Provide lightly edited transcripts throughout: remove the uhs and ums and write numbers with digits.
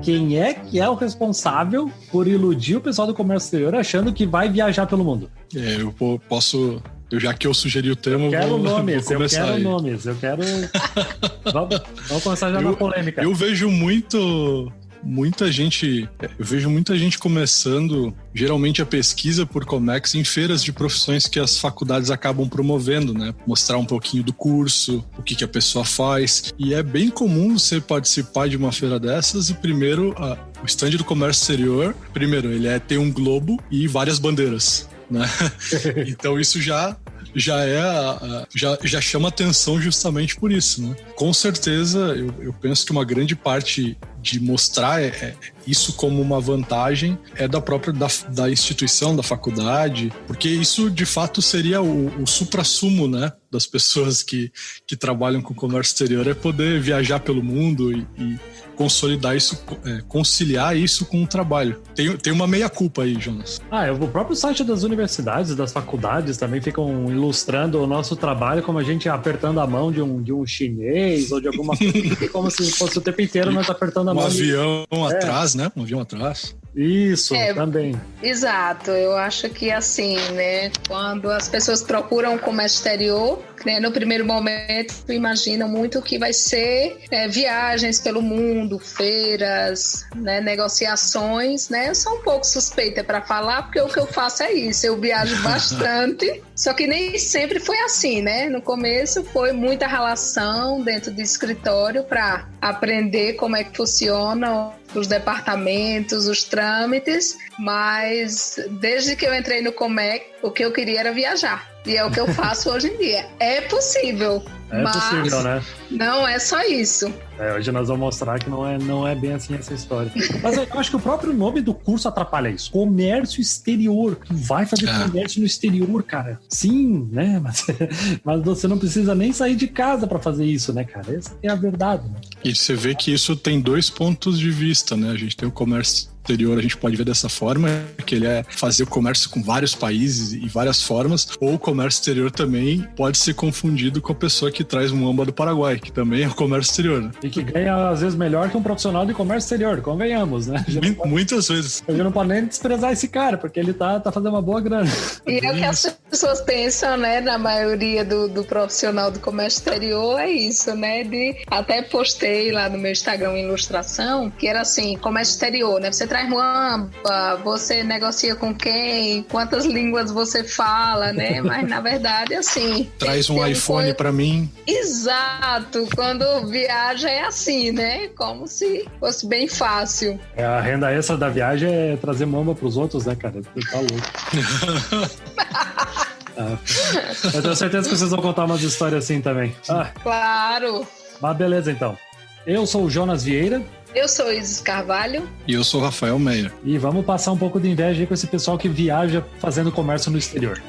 Quem é que é o responsável por iludir o pessoal do comércio exterior achando que vai viajar pelo mundo? Eu posso... Já que eu sugeri o tema, eu quero nomes. Vamos começar já na polêmica. Eu vejo muita gente começando, geralmente, a pesquisa por Comex em feiras de profissões que as faculdades acabam promovendo, né? Mostrar um pouquinho do curso, o que a pessoa faz. E é bem comum você participar de uma feira dessas e primeiro, o stand do comércio exterior, ele tem um globo e várias bandeiras, né? Então isso já chama atenção justamente por isso, né? Com certeza, eu penso que uma grande parte de mostrar isso como uma vantagem é da própria da instituição, da faculdade, porque isso de fato seria o suprassumo, né, das pessoas que trabalham com comércio exterior, é poder viajar pelo mundo e consolidar isso, conciliar isso com o trabalho. Tem uma meia-culpa aí, Jonas. O próprio site das universidades, das faculdades também ficam ilustrando o nosso trabalho como a gente apertando a mão de um chinês ou de alguma coisa, como se fosse o tempo inteiro nós apertando a mão. Um avião atrás, né? Um avião atrás. Isso, também. Exato, eu acho que assim, né, quando as pessoas procuram o comércio exterior, né, no primeiro momento imaginam muito que vai ser viagens pelo mundo, feiras, né, negociações, né, eu sou um pouco suspeita para falar, porque o que eu faço é isso, eu viajo bastante, só que nem sempre foi assim, né, no começo foi muita relação dentro do escritório para aprender como é que funciona os departamentos, os trâmites, mas desde que eu entrei no Comec, o que eu queria era viajar. E é o que eu faço hoje em dia. É possível. Mas possível, né? Não é só isso. Hoje nós vamos mostrar que não é bem assim essa história. Mas eu acho que o próprio nome do curso atrapalha isso. Comércio exterior. Tu vai fazer comércio no exterior, cara. Sim, né? Mas você não precisa nem sair de casa para fazer isso, né, cara? Essa é a verdade, né? E você vê que isso tem dois pontos de vista, né? A gente tem o comércio exterior, a gente pode ver dessa forma, que ele é fazer o comércio com vários países e várias formas, ou o comércio exterior também pode ser confundido com a pessoa que traz muamba do Paraguai, que também é o comércio exterior, né? E que ganha, às vezes, melhor que um profissional de comércio exterior, convenhamos, né? Muitas vezes. Eu não posso nem desprezar esse cara, porque ele tá fazendo uma boa grana. E é o que as pessoas pensam, né, na maioria do profissional do comércio exterior, é isso, né? Até postei lá no meu Instagram uma ilustração, que era assim, comércio exterior, né? Você traz muamba, você negocia com quem, quantas línguas você fala, né? Mas na verdade, assim... Traz um iPhone pra mim. Exato, quando viaja é assim, né? Como se fosse bem fácil. A renda extra da viagem é trazer muamba pros outros, né, cara? Você tá louco. Eu tenho certeza que vocês vão contar umas histórias assim também. Claro. Mas beleza, então. Eu sou o Jonas Vieira. Eu sou Isis Carvalho. E eu sou o Rafael Meyer. E vamos passar um pouco de inveja aí com esse pessoal que viaja fazendo comércio no exterior.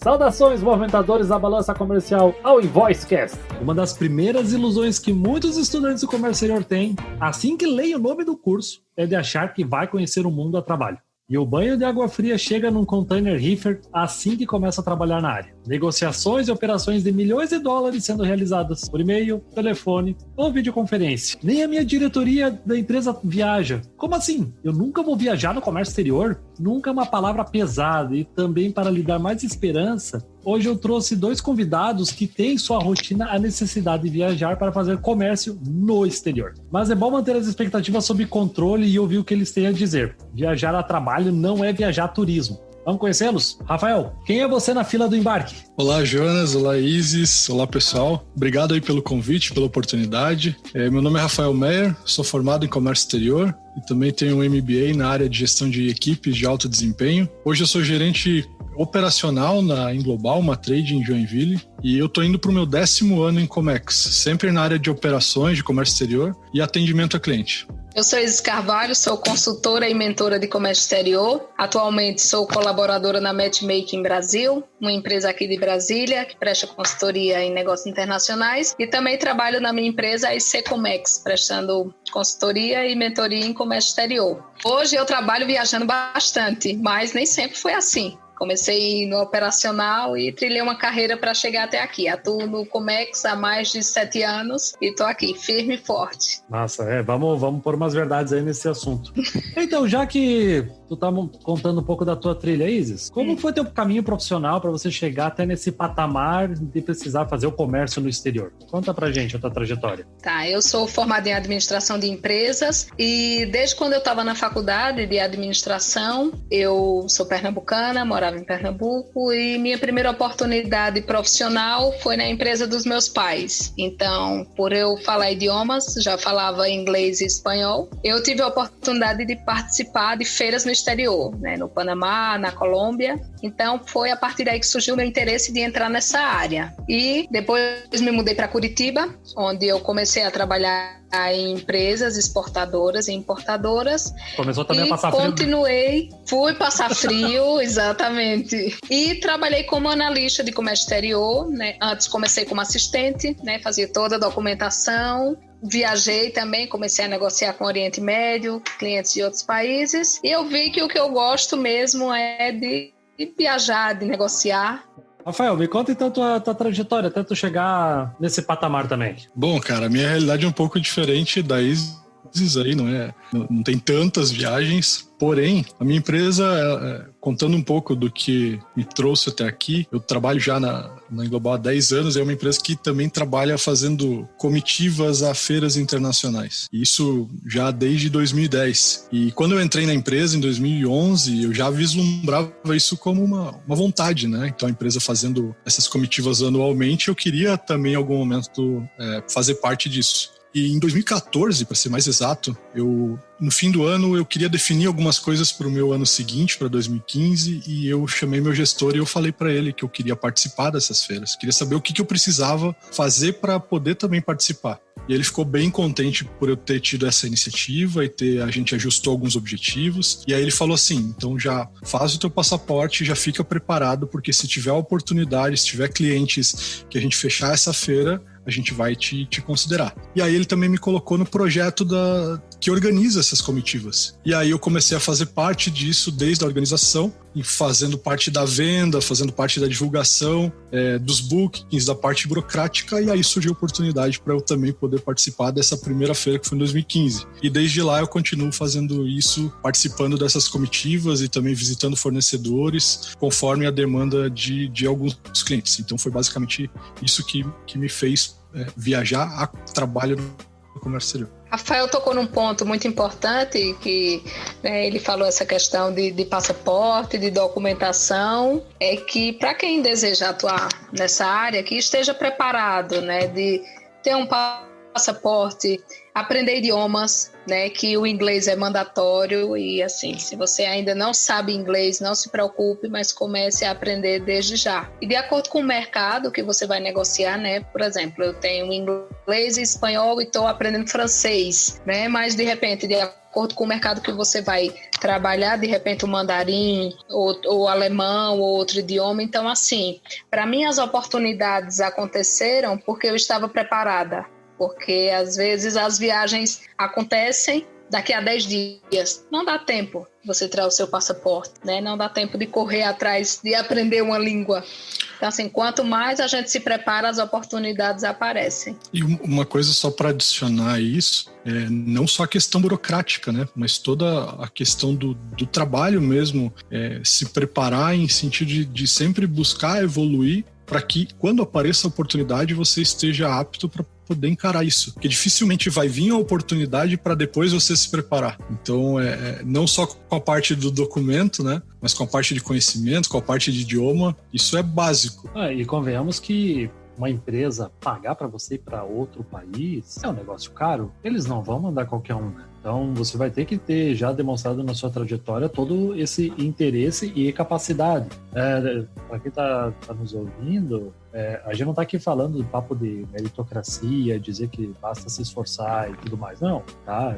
Saudações, movimentadores da balança comercial ao InvoiceCast. Uma das primeiras ilusões que muitos estudantes do comércio exterior têm, assim que leem o nome do curso, é de achar que vai conhecer o mundo a trabalho. E o banho de água fria chega num container reefer assim que começa a trabalhar na área. Negociações e operações de milhões de dólares sendo realizadas por e-mail, telefone ou videoconferência. Nem a minha diretoria da empresa viaja. Como assim? Eu nunca vou viajar no comércio exterior? Nunca é uma palavra pesada. E também, para lhe dar mais esperança, hoje eu trouxe 2 convidados que têm em sua rotina a necessidade de viajar para fazer comércio no exterior. Mas é bom manter as expectativas sob controle e ouvir o que eles têm a dizer. Viajar a trabalho não é viajar a turismo. Vamos conhecê-los? Rafael, quem é você na fila do embarque? Olá, Jonas. Olá, Isis. Olá, pessoal. Obrigado aí pelo convite, pela oportunidade. Meu nome é Rafael Meyer, sou formado em comércio exterior e também tenho um MBA na área de gestão de equipes de alto desempenho. Hoje eu sou gerente operacional na Inglobal, uma trade em Joinville, e eu tô indo pro meu 10º ano em Comex, sempre na área de operações, de comércio exterior e atendimento a cliente. Eu sou Isis Carvalho, sou consultora e mentora de comércio exterior. Atualmente sou colaboradora na Matchmaking Brasil, uma empresa aqui de Brasília que presta consultoria em negócios internacionais, e também trabalho na minha empresa, a IC Comex, prestando consultoria e mentoria em comércio exterior. Hoje eu trabalho viajando bastante, mas nem sempre foi assim. Comecei no operacional e trilhei uma carreira para chegar até aqui. Atuo no Comex há mais de 7 anos e estou aqui, firme e forte. Massa, vamos pôr umas verdades aí nesse assunto. Então, já que tu tá contando um pouco da tua trilha, Isis, como foi teu caminho profissional para você chegar até nesse patamar de precisar fazer o comércio no exterior? Conta pra gente a tua trajetória. Tá, eu sou formada em administração de empresas e desde quando eu estava na faculdade de administração, eu sou pernambucana, morava em Pernambuco e minha primeira oportunidade profissional foi na empresa dos meus pais. Então, por eu falar idiomas, já falava inglês e espanhol, eu tive a oportunidade de participar de feiras no exterior, né, no Panamá, na Colômbia. Então, foi a partir daí que surgiu o meu interesse de entrar nessa área. E depois me mudei para Curitiba, onde eu comecei a trabalhar em empresas exportadoras e importadoras. Começou também a passar frio. Fui passar frio, exatamente. E trabalhei como analista de comércio exterior, né? Antes comecei como assistente, né? Fazia toda a documentação. Viajei também, comecei a negociar com o Oriente Médio, clientes de outros países. E eu vi que o que eu gosto mesmo é de viajar, de negociar. Rafael, me conta então tua trajetória, até tu chegar nesse patamar também. Bom, cara, a minha realidade é um pouco diferente da Isis aí, não tem tantas viagens, porém, a minha empresa, contando um pouco do que me trouxe até aqui, eu trabalho já na Englobal há 10 anos, é uma empresa que também trabalha fazendo comitivas a feiras internacionais, isso já desde 2010, e quando eu entrei na empresa em 2011, eu já vislumbrava isso como uma vontade, né? Então a empresa fazendo essas comitivas anualmente, eu queria também em algum momento fazer parte disso. E em 2014, para ser mais exato, no fim do ano eu queria definir algumas coisas para o meu ano seguinte, para 2015, e eu chamei meu gestor e eu falei para ele que eu queria participar dessas feiras, queria saber o que eu precisava fazer para poder também participar. E ele ficou bem contente por eu ter tido essa iniciativa e a gente ajustou alguns objetivos. E aí ele falou assim, então já faz o teu passaporte, já fica preparado, porque se tiver oportunidade, se tiver clientes que a gente fechar essa feira, a gente vai te considerar. E aí ele também me colocou no projeto que organiza essas comitivas. E aí eu comecei a fazer parte disso desde a organização, e fazendo parte da venda, fazendo parte da divulgação, dos bookings, da parte burocrática, e aí surgiu a oportunidade para eu também poder participar dessa primeira feira que foi em 2015. E desde lá eu continuo fazendo isso, participando dessas comitivas e também visitando fornecedores, conforme a demanda de alguns clientes. Então foi basicamente isso que me fez viajar a trabalho no comércio exterior. Rafael tocou num ponto muito importante que, né, ele falou essa questão de passaporte, de documentação, é que para quem deseja atuar nessa área, que esteja preparado, né, de ter um passaporte, aprender idiomas, né, que o inglês é mandatório e assim, se você ainda não sabe inglês, não se preocupe, mas comece a aprender desde já. E de acordo com o mercado que você vai negociar, né, por exemplo, eu tenho inglês e espanhol e estou aprendendo francês, né, mas de repente, de acordo com o mercado que você vai trabalhar, de repente o mandarim ou alemão ou outro idioma, então assim, para mim as oportunidades aconteceram porque eu estava preparada. Porque às vezes as viagens acontecem daqui a 10 dias. Não dá tempo você tirar o seu passaporte, né? Não dá tempo de correr atrás, de aprender uma língua. Então, assim, quanto mais a gente se prepara, as oportunidades aparecem. E uma coisa só para adicionar isso, não só a questão burocrática, né? Mas toda a questão do trabalho mesmo, se preparar em sentido de sempre buscar evoluir para que, quando apareça a oportunidade, você esteja apto para poder encarar isso, porque dificilmente vai vir a oportunidade para depois você se preparar. Então, não só com a parte do documento, né, mas com a parte de conhecimento, com a parte de idioma, isso é básico. E convenhamos que uma empresa pagar para você ir para outro país é um negócio caro, eles não vão mandar qualquer um, né? Então, você vai ter que ter já demonstrado na sua trajetória todo esse interesse e capacidade. Para quem está nos ouvindo, a gente não está aqui falando do papo de meritocracia, dizer que basta se esforçar e tudo mais. Não, tá?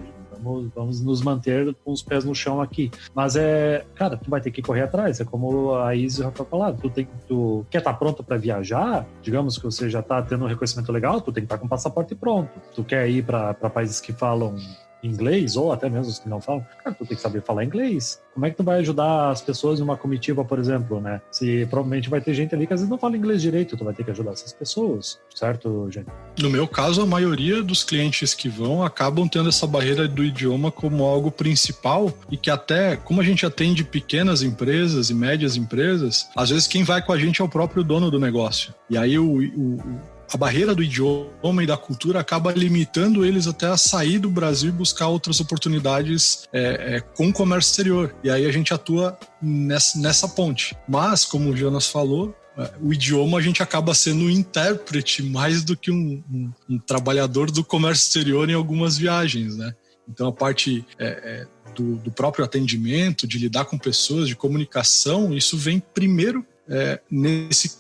Vamos nos manter com os pés no chão aqui. Mas cara, tu vai ter que correr atrás. É como a Isis já falou, tu quer estar pronto para viajar? Digamos que você já está tendo um reconhecimento legal, tu tem que estar com o passaporte pronto. Tu quer ir para países que falam inglês, ou até mesmo os que não falam, cara, tu tem que saber falar inglês. Como é que tu vai ajudar as pessoas em uma comitiva, por exemplo, né? Se provavelmente vai ter gente ali que às vezes não fala inglês direito, tu vai ter que ajudar essas pessoas, certo, gente? No meu caso, a maioria dos clientes que vão acabam tendo essa barreira do idioma como algo principal e que até, como a gente atende pequenas empresas e médias empresas, às vezes quem vai com a gente é o próprio dono do negócio. E aí a barreira do idioma e da cultura acaba limitando eles até a sair do Brasil e buscar outras oportunidades com o comércio exterior. E aí a gente atua nessa ponte. Mas, como o Jonas falou, o idioma a gente acaba sendo um intérprete mais do que um trabalhador do comércio exterior em algumas viagens, né? Então a parte do próprio atendimento, de lidar com pessoas, de comunicação, isso vem primeiro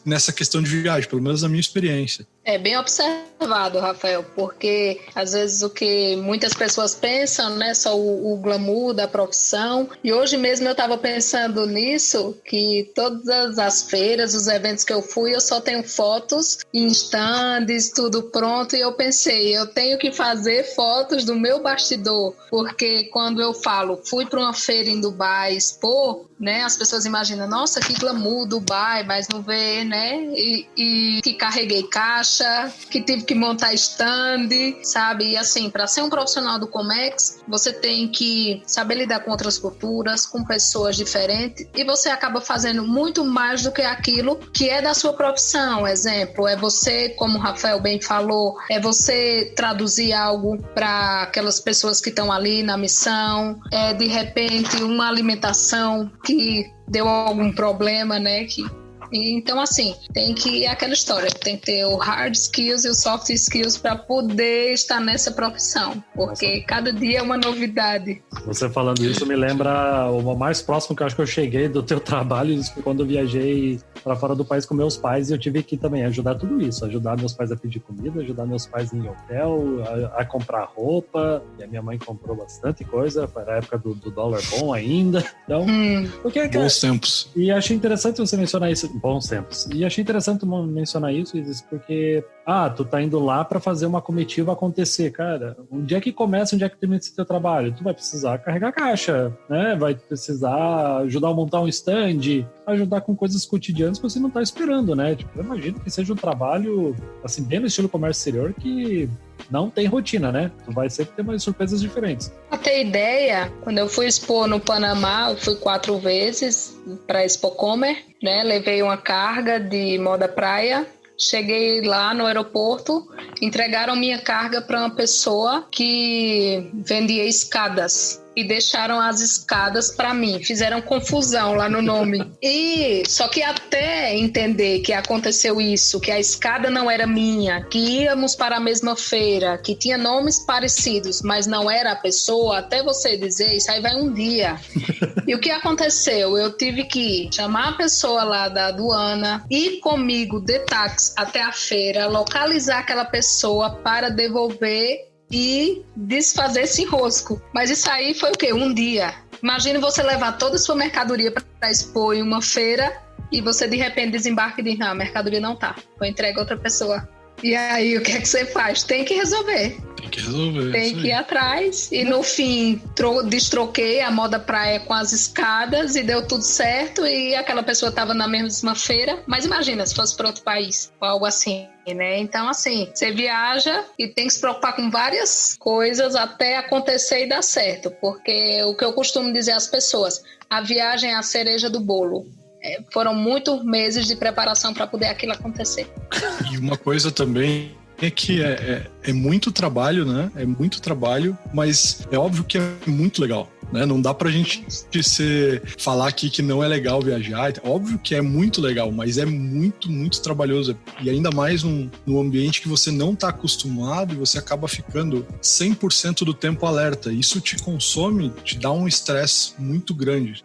nessa questão de viagem, pelo menos na minha experiência. É bem observado, Rafael, porque às vezes o que muitas pessoas pensam, né, só o glamour da profissão. E hoje mesmo eu estava pensando nisso, que todas as feiras, os eventos que eu fui, eu só tenho fotos em stands, tudo pronto. E eu pensei, eu tenho que fazer fotos do meu bastidor, porque quando eu falo, fui para uma feira em Dubai expor, né, as pessoas imaginam, nossa, que glamour, Dubai, mas não vê, né? E que carreguei caixa, que tive que montar stand, sabe? E assim, para ser um profissional do Comex, você tem que saber lidar com outras culturas, com pessoas diferentes, e você acaba fazendo muito mais do que aquilo que é da sua profissão. Exemplo, é você, como o Rafael bem falou, é você traduzir algo para aquelas pessoas que estão ali na missão, de repente uma alimentação que deu algum problema, né? Então, assim, tem que aquela história, tem que ter o hard skills e o soft skills para poder estar nessa profissão, porque cada dia é uma novidade. Você falando isso me lembra o mais próximo que eu acho que eu cheguei do teu trabalho, isso foi quando eu viajei para fora do país com meus pais e eu tive que também ajudar tudo isso, ajudar meus pais a pedir comida, ajudar meus pais em hotel, a comprar roupa, e a minha mãe comprou bastante coisa, foi na época do dólar bom ainda, então... Porque, cara, bons tempos. E achei interessante você mencionar isso, bons tempos. E achei interessante mencionar isso, porque tu tá indo lá para fazer uma comitiva acontecer, cara. Onde é que começa, onde é que termina esse teu trabalho? Tu vai precisar carregar caixa, né? Vai precisar ajudar a montar um stand, ajudar com coisas cotidianas que você não tá esperando, né? Tipo, eu imagino que seja um trabalho, assim, bem no estilo comércio exterior, que não tem rotina, né? Tu vai sempre ter umas surpresas diferentes. Pra ter ideia, quando eu fui expor no Panamá, eu fui 4 vezes para Expo Comer, né? Levei uma carga de moda praia. Cheguei lá no aeroporto, entregaram minha carga para uma pessoa que vendia escadas e deixaram as escadas para mim. Fizeram confusão lá no nome. E só que até entender que aconteceu isso, que a escada não era minha, que íamos para a mesma feira, que tinha nomes parecidos, mas não era a pessoa, até você dizer, isso aí vai um dia. E o que aconteceu? Eu tive que chamar a pessoa lá da aduana, ir comigo de táxi até a feira, localizar aquela pessoa para devolver e desfazer esse enrosco. Mas isso aí foi o quê? Um dia. Imagine você levar toda a sua mercadoria para expor em uma feira e você de repente desembarca e diz, não, a mercadoria não tá, vou entregar a outra pessoa. E aí, o que é que você faz? Tem que resolver. Tem que ir atrás. E no fim, destroquei a moda praia com as escadas e deu tudo certo. E aquela pessoa estava na mesma feira. Mas imagina se fosse para outro país ou algo assim, né? Então, assim, você viaja e tem que se preocupar com várias coisas até acontecer e dar certo. Porque o que eu costumo dizer às pessoas, a viagem é a cereja do bolo. Foram muitos meses de preparação para poder aquilo acontecer. E uma coisa também é que é muito trabalho, né? É muito trabalho, mas é óbvio que é muito legal, né? Não dá pra gente falar aqui que não é legal viajar. É óbvio que é muito legal, mas é muito, muito trabalhoso. E ainda mais num ambiente que você não tá acostumado e você acaba ficando 100% do tempo alerta. Isso te consome, te dá um estresse muito grande.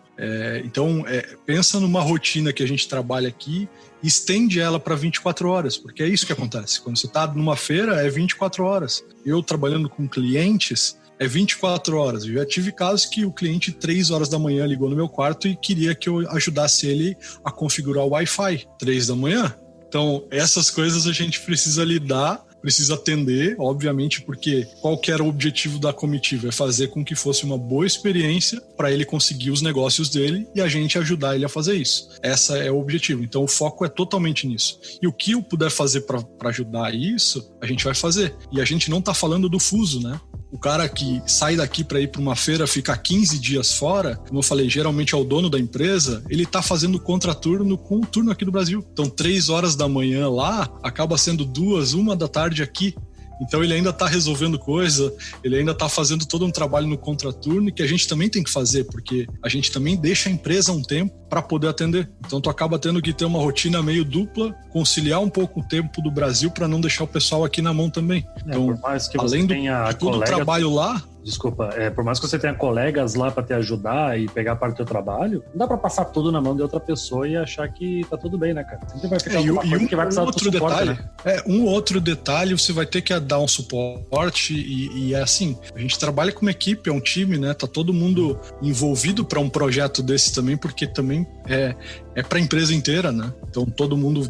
Então, pensa numa rotina que a gente trabalha aqui e estende ela para 24 horas, porque é isso que acontece. Quando você está numa feira, é 24 horas. Eu trabalhando com clientes, é 24 horas. Eu já tive casos que o cliente, 3 horas da manhã, ligou no meu quarto e queria que eu ajudasse ele a configurar o Wi-Fi, 3 da manhã. Então, essas coisas a gente precisa lidar precisa atender, obviamente, porque qual que era o objetivo da comitiva? É fazer com que fosse uma boa experiência para ele conseguir os negócios dele e a gente ajudar ele a fazer isso. Esse é o objetivo. Então o foco é totalmente nisso. E o que eu puder fazer para ajudar isso, a gente vai fazer. E a gente não está falando do fuso, né? O cara que sai daqui para ir para uma feira, fica 15 dias fora, como eu falei, geralmente é o dono da empresa, ele tá fazendo contraturno com o turno aqui do Brasil. Então 3 horas da manhã lá, acaba sendo 2, 1 da tarde aqui. Então ele ainda está resolvendo coisa, ele ainda está fazendo todo um trabalho no contraturno que a gente também tem que fazer, porque a gente também deixa a empresa um tempo para poder atender. Então tu acaba tendo que ter uma rotina meio dupla, conciliar um pouco o tempo do Brasil para não deixar o pessoal aqui na mão também. Então, por mais que além você tenha de todo o trabalho lá... Desculpa, por mais que você tenha colegas lá para te ajudar e pegar parte do teu trabalho, não dá para passar tudo na mão de outra pessoa e achar que tá tudo bem, né, cara? Sempre vai ficar alguma coisa que vai precisar do suporte, né? Um outro detalhe, você vai ter que dar um suporte e é assim, a gente trabalha com uma equipe, é um time, né? Tá todo mundo envolvido para um projeto desse também, porque também é para a empresa inteira, né? Então todo mundo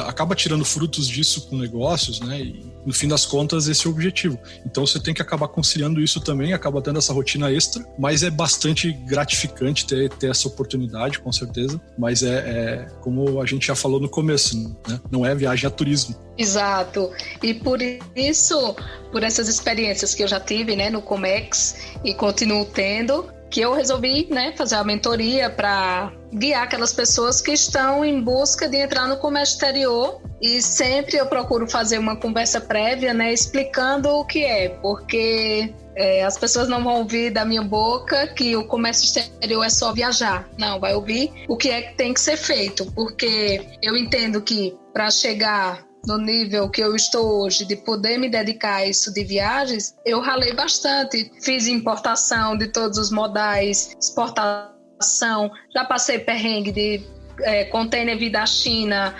acaba tirando frutos disso com negócios, né? E no fim das contas esse é o objetivo. Então você tem que acabar conciliando isso também, acaba tendo essa rotina extra, mas é bastante gratificante ter essa oportunidade, com certeza. Mas como a gente já falou no começo, né? Não é viagem a turismo. Exato. E por isso, por essas experiências que eu já tive, né, no Comex e continuo tendo, que eu resolvi, né, fazer a mentoria para guiar aquelas pessoas que estão em busca de entrar no comércio exterior. E sempre eu procuro fazer uma conversa prévia, né, explicando o que é, porque as pessoas não vão ouvir da minha boca que o comércio exterior é só viajar. Não, vai ouvir o que é que tem que ser feito, porque eu entendo que para chegar no nível que eu estou hoje, de poder me dedicar a isso de viagens, eu ralei bastante. Fiz importação de todos os modais, exportação, já passei perrengue de container vir da China,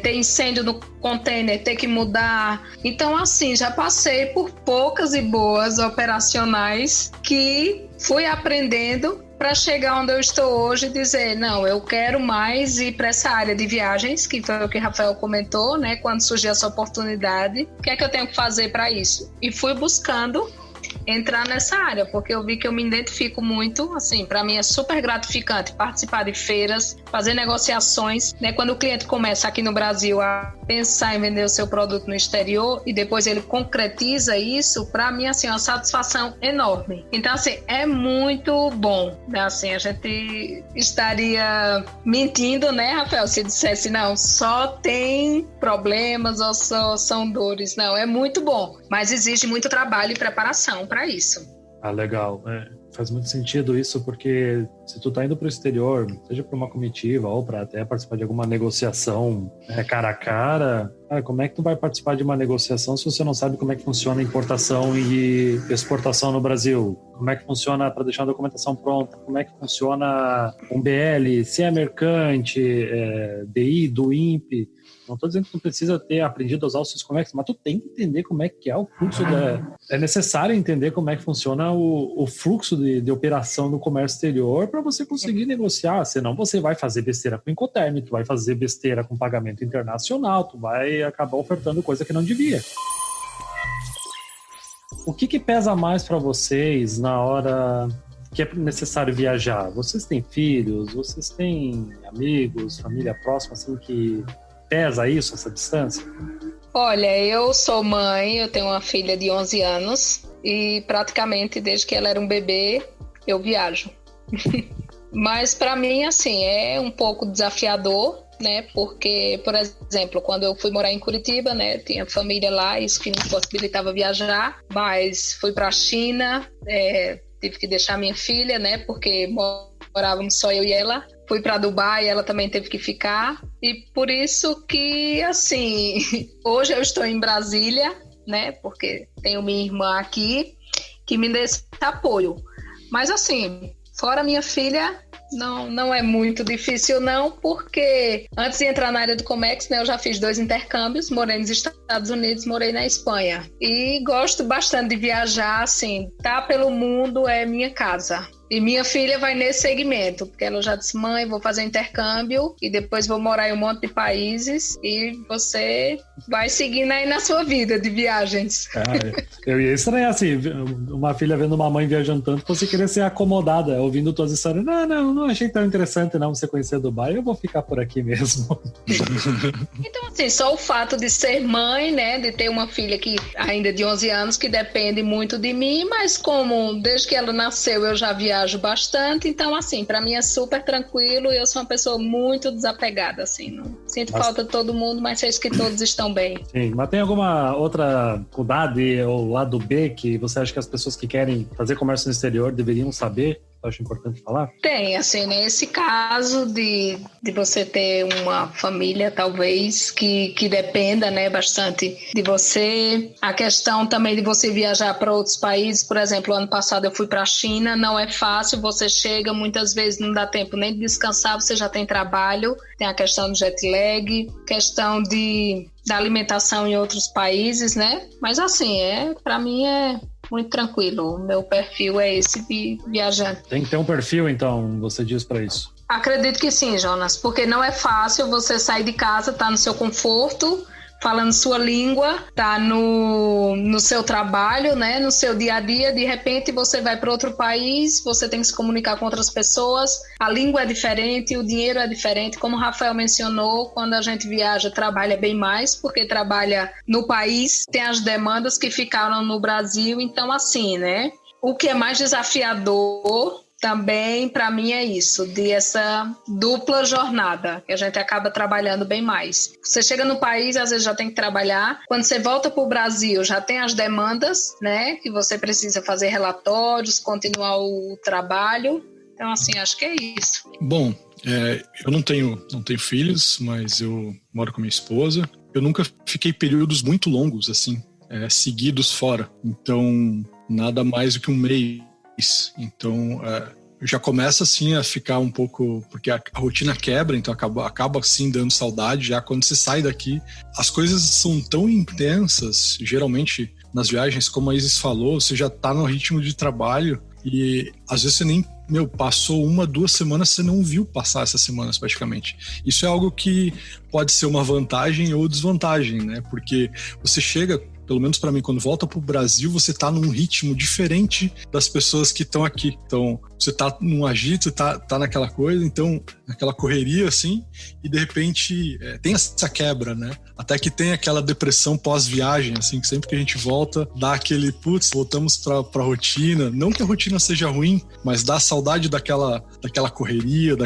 ter incêndio no container, ter que mudar. Então, assim, já passei por poucas e boas operacionais que fui aprendendo para chegar onde eu estou hoje e dizer, não, eu quero mais ir para essa área de viagens, que foi o que o Rafael comentou, né? Quando surgiu essa oportunidade, o que é que eu tenho que fazer para isso? E fui buscando entrar nessa área, porque eu vi que eu me identifico muito, assim, para mim é super gratificante participar de feiras, fazer negociações, né? Quando o cliente começa aqui no Brasil a pensar em vender o seu produto no exterior e depois ele concretiza isso, para mim, assim, é uma satisfação enorme. Então, assim, é muito bom, né? Assim, a gente estaria mentindo, né, Rafael, se dissesse, não, só tem problemas ou só são dores. Não, é muito bom, mas exige muito trabalho e preparação para isso. Ah, legal. Faz muito sentido isso, porque se tu tá indo pro exterior, seja para uma comitiva ou para até participar de alguma negociação cara a cara, como é que tu vai participar de uma negociação se você não sabe como é que funciona a importação e exportação no Brasil? Como é que funciona para deixar a documentação pronta? Como é que funciona um BL, se é mercante, DI, do INPE? Não estou dizendo que tu precisa ter aprendido a usar o Syscomex, mas tu tem que entender como é que é o fluxo É necessário entender como é que funciona o fluxo de operação no comércio exterior para você conseguir negociar, senão você vai fazer besteira com Incoterm, tu vai fazer besteira com pagamento internacional, tu vai acabar ofertando coisa que não devia. O que pesa mais para vocês na hora que é necessário viajar? Vocês têm filhos? Vocês têm amigos, família próxima, assim, que pesa isso, essa distância? Olha, eu sou mãe, eu tenho uma filha de 11 anos e praticamente desde que ela era um bebê eu viajo. Mas para mim, assim, é um pouco desafiador, né? Porque, por exemplo, quando eu fui morar em Curitiba, né, tinha família lá, isso que me possibilitava viajar, mas fui para a China, tive que deixar minha filha, né, porque morávamos só eu e ela. Fui para Dubai, ela também teve que ficar. E por isso que, assim, hoje eu estou em Brasília, né? Porque tenho minha irmã aqui que me dá esse apoio. Mas, assim, fora minha filha, não é muito difícil, não, porque antes de entrar na área do Comex, né, eu já fiz 2 intercâmbios, morei nos Estados Unidos, morei na Espanha. E gosto bastante de viajar, assim, tá pelo mundo é minha casa. E minha filha vai nesse segmento, porque ela já disse, mãe, vou fazer intercâmbio e depois vou morar em um monte de países e você vai seguindo aí na sua vida de viagens. Eu ia estranhar assim, uma filha vendo uma mãe viajando tanto, você querer ser acomodada, ouvindo todas as histórias. Não achei tão interessante não você conhecer Dubai, eu vou ficar por aqui mesmo. Então, assim, só o fato de ser mãe, né, de ter uma filha que ainda de 11 anos, que depende muito de mim, mas como desde que ela nasceu eu já viajo bastante, então, assim, pra mim é super tranquilo e eu sou uma pessoa muito desapegada, assim, não sinto falta de todo mundo, mas sei que todos estão bem. Sim, mas tem alguma outra dificuldade ou lado B que você acha que as pessoas que querem fazer comércio no exterior deveriam saber? Eu acho importante falar? Tem, assim, né? Esse caso de você ter uma família, talvez, que dependa, né, bastante de você. A questão também de você viajar para outros países. Por exemplo, ano passado eu fui para a China, não é fácil, você chega, muitas vezes não dá tempo nem de descansar, você já tem trabalho, tem a questão do jet lag, questão da alimentação em outros países, né? Mas assim, para mim é muito tranquilo. O meu perfil é esse de viajante. Tem que ter um perfil, então, você diz para isso? Acredito que sim, Jonas, porque não é fácil você sair de casa, tá no seu conforto, falando sua língua, tá no seu trabalho, né, no seu dia a dia, de repente você vai para outro país, você tem que se comunicar com outras pessoas, a língua é diferente, o dinheiro é diferente, como o Rafael mencionou, quando a gente viaja, trabalha bem mais, porque trabalha no país, tem as demandas que ficaram no Brasil, então assim, né, o que é mais desafiador também, para mim, é isso, de essa dupla jornada, que a gente acaba trabalhando bem mais. Você chega no país, às vezes já tem que trabalhar. Quando você volta para o Brasil, já tem as demandas, né? Que você precisa fazer relatórios, continuar o trabalho. Então, assim, acho que é isso. Bom, eu não tenho filhos, mas eu moro com minha esposa. Eu nunca fiquei períodos muito longos, assim, seguidos fora. Então, nada mais do que um mês. Então, já começa assim a ficar um pouco, porque a rotina quebra, então acaba assim dando saudade. Já quando você sai daqui, as coisas são tão intensas, geralmente nas viagens, como a Isis falou, você já tá no ritmo de trabalho e às vezes você nem, passou 1-2 semanas, você não viu passar essas semanas praticamente. Isso é algo que pode ser uma vantagem ou desvantagem, né? Porque você chega, pelo menos para mim, quando volta pro Brasil, você tá num ritmo diferente das pessoas que estão aqui. Então, você tá num agito, tá naquela coisa, então, naquela correria, assim, e de repente tem essa quebra, né? Até que tem aquela depressão pós-viagem, assim, que sempre que a gente volta, dá aquele, voltamos pra rotina. Não que a rotina seja ruim, mas dá saudade daquela correria,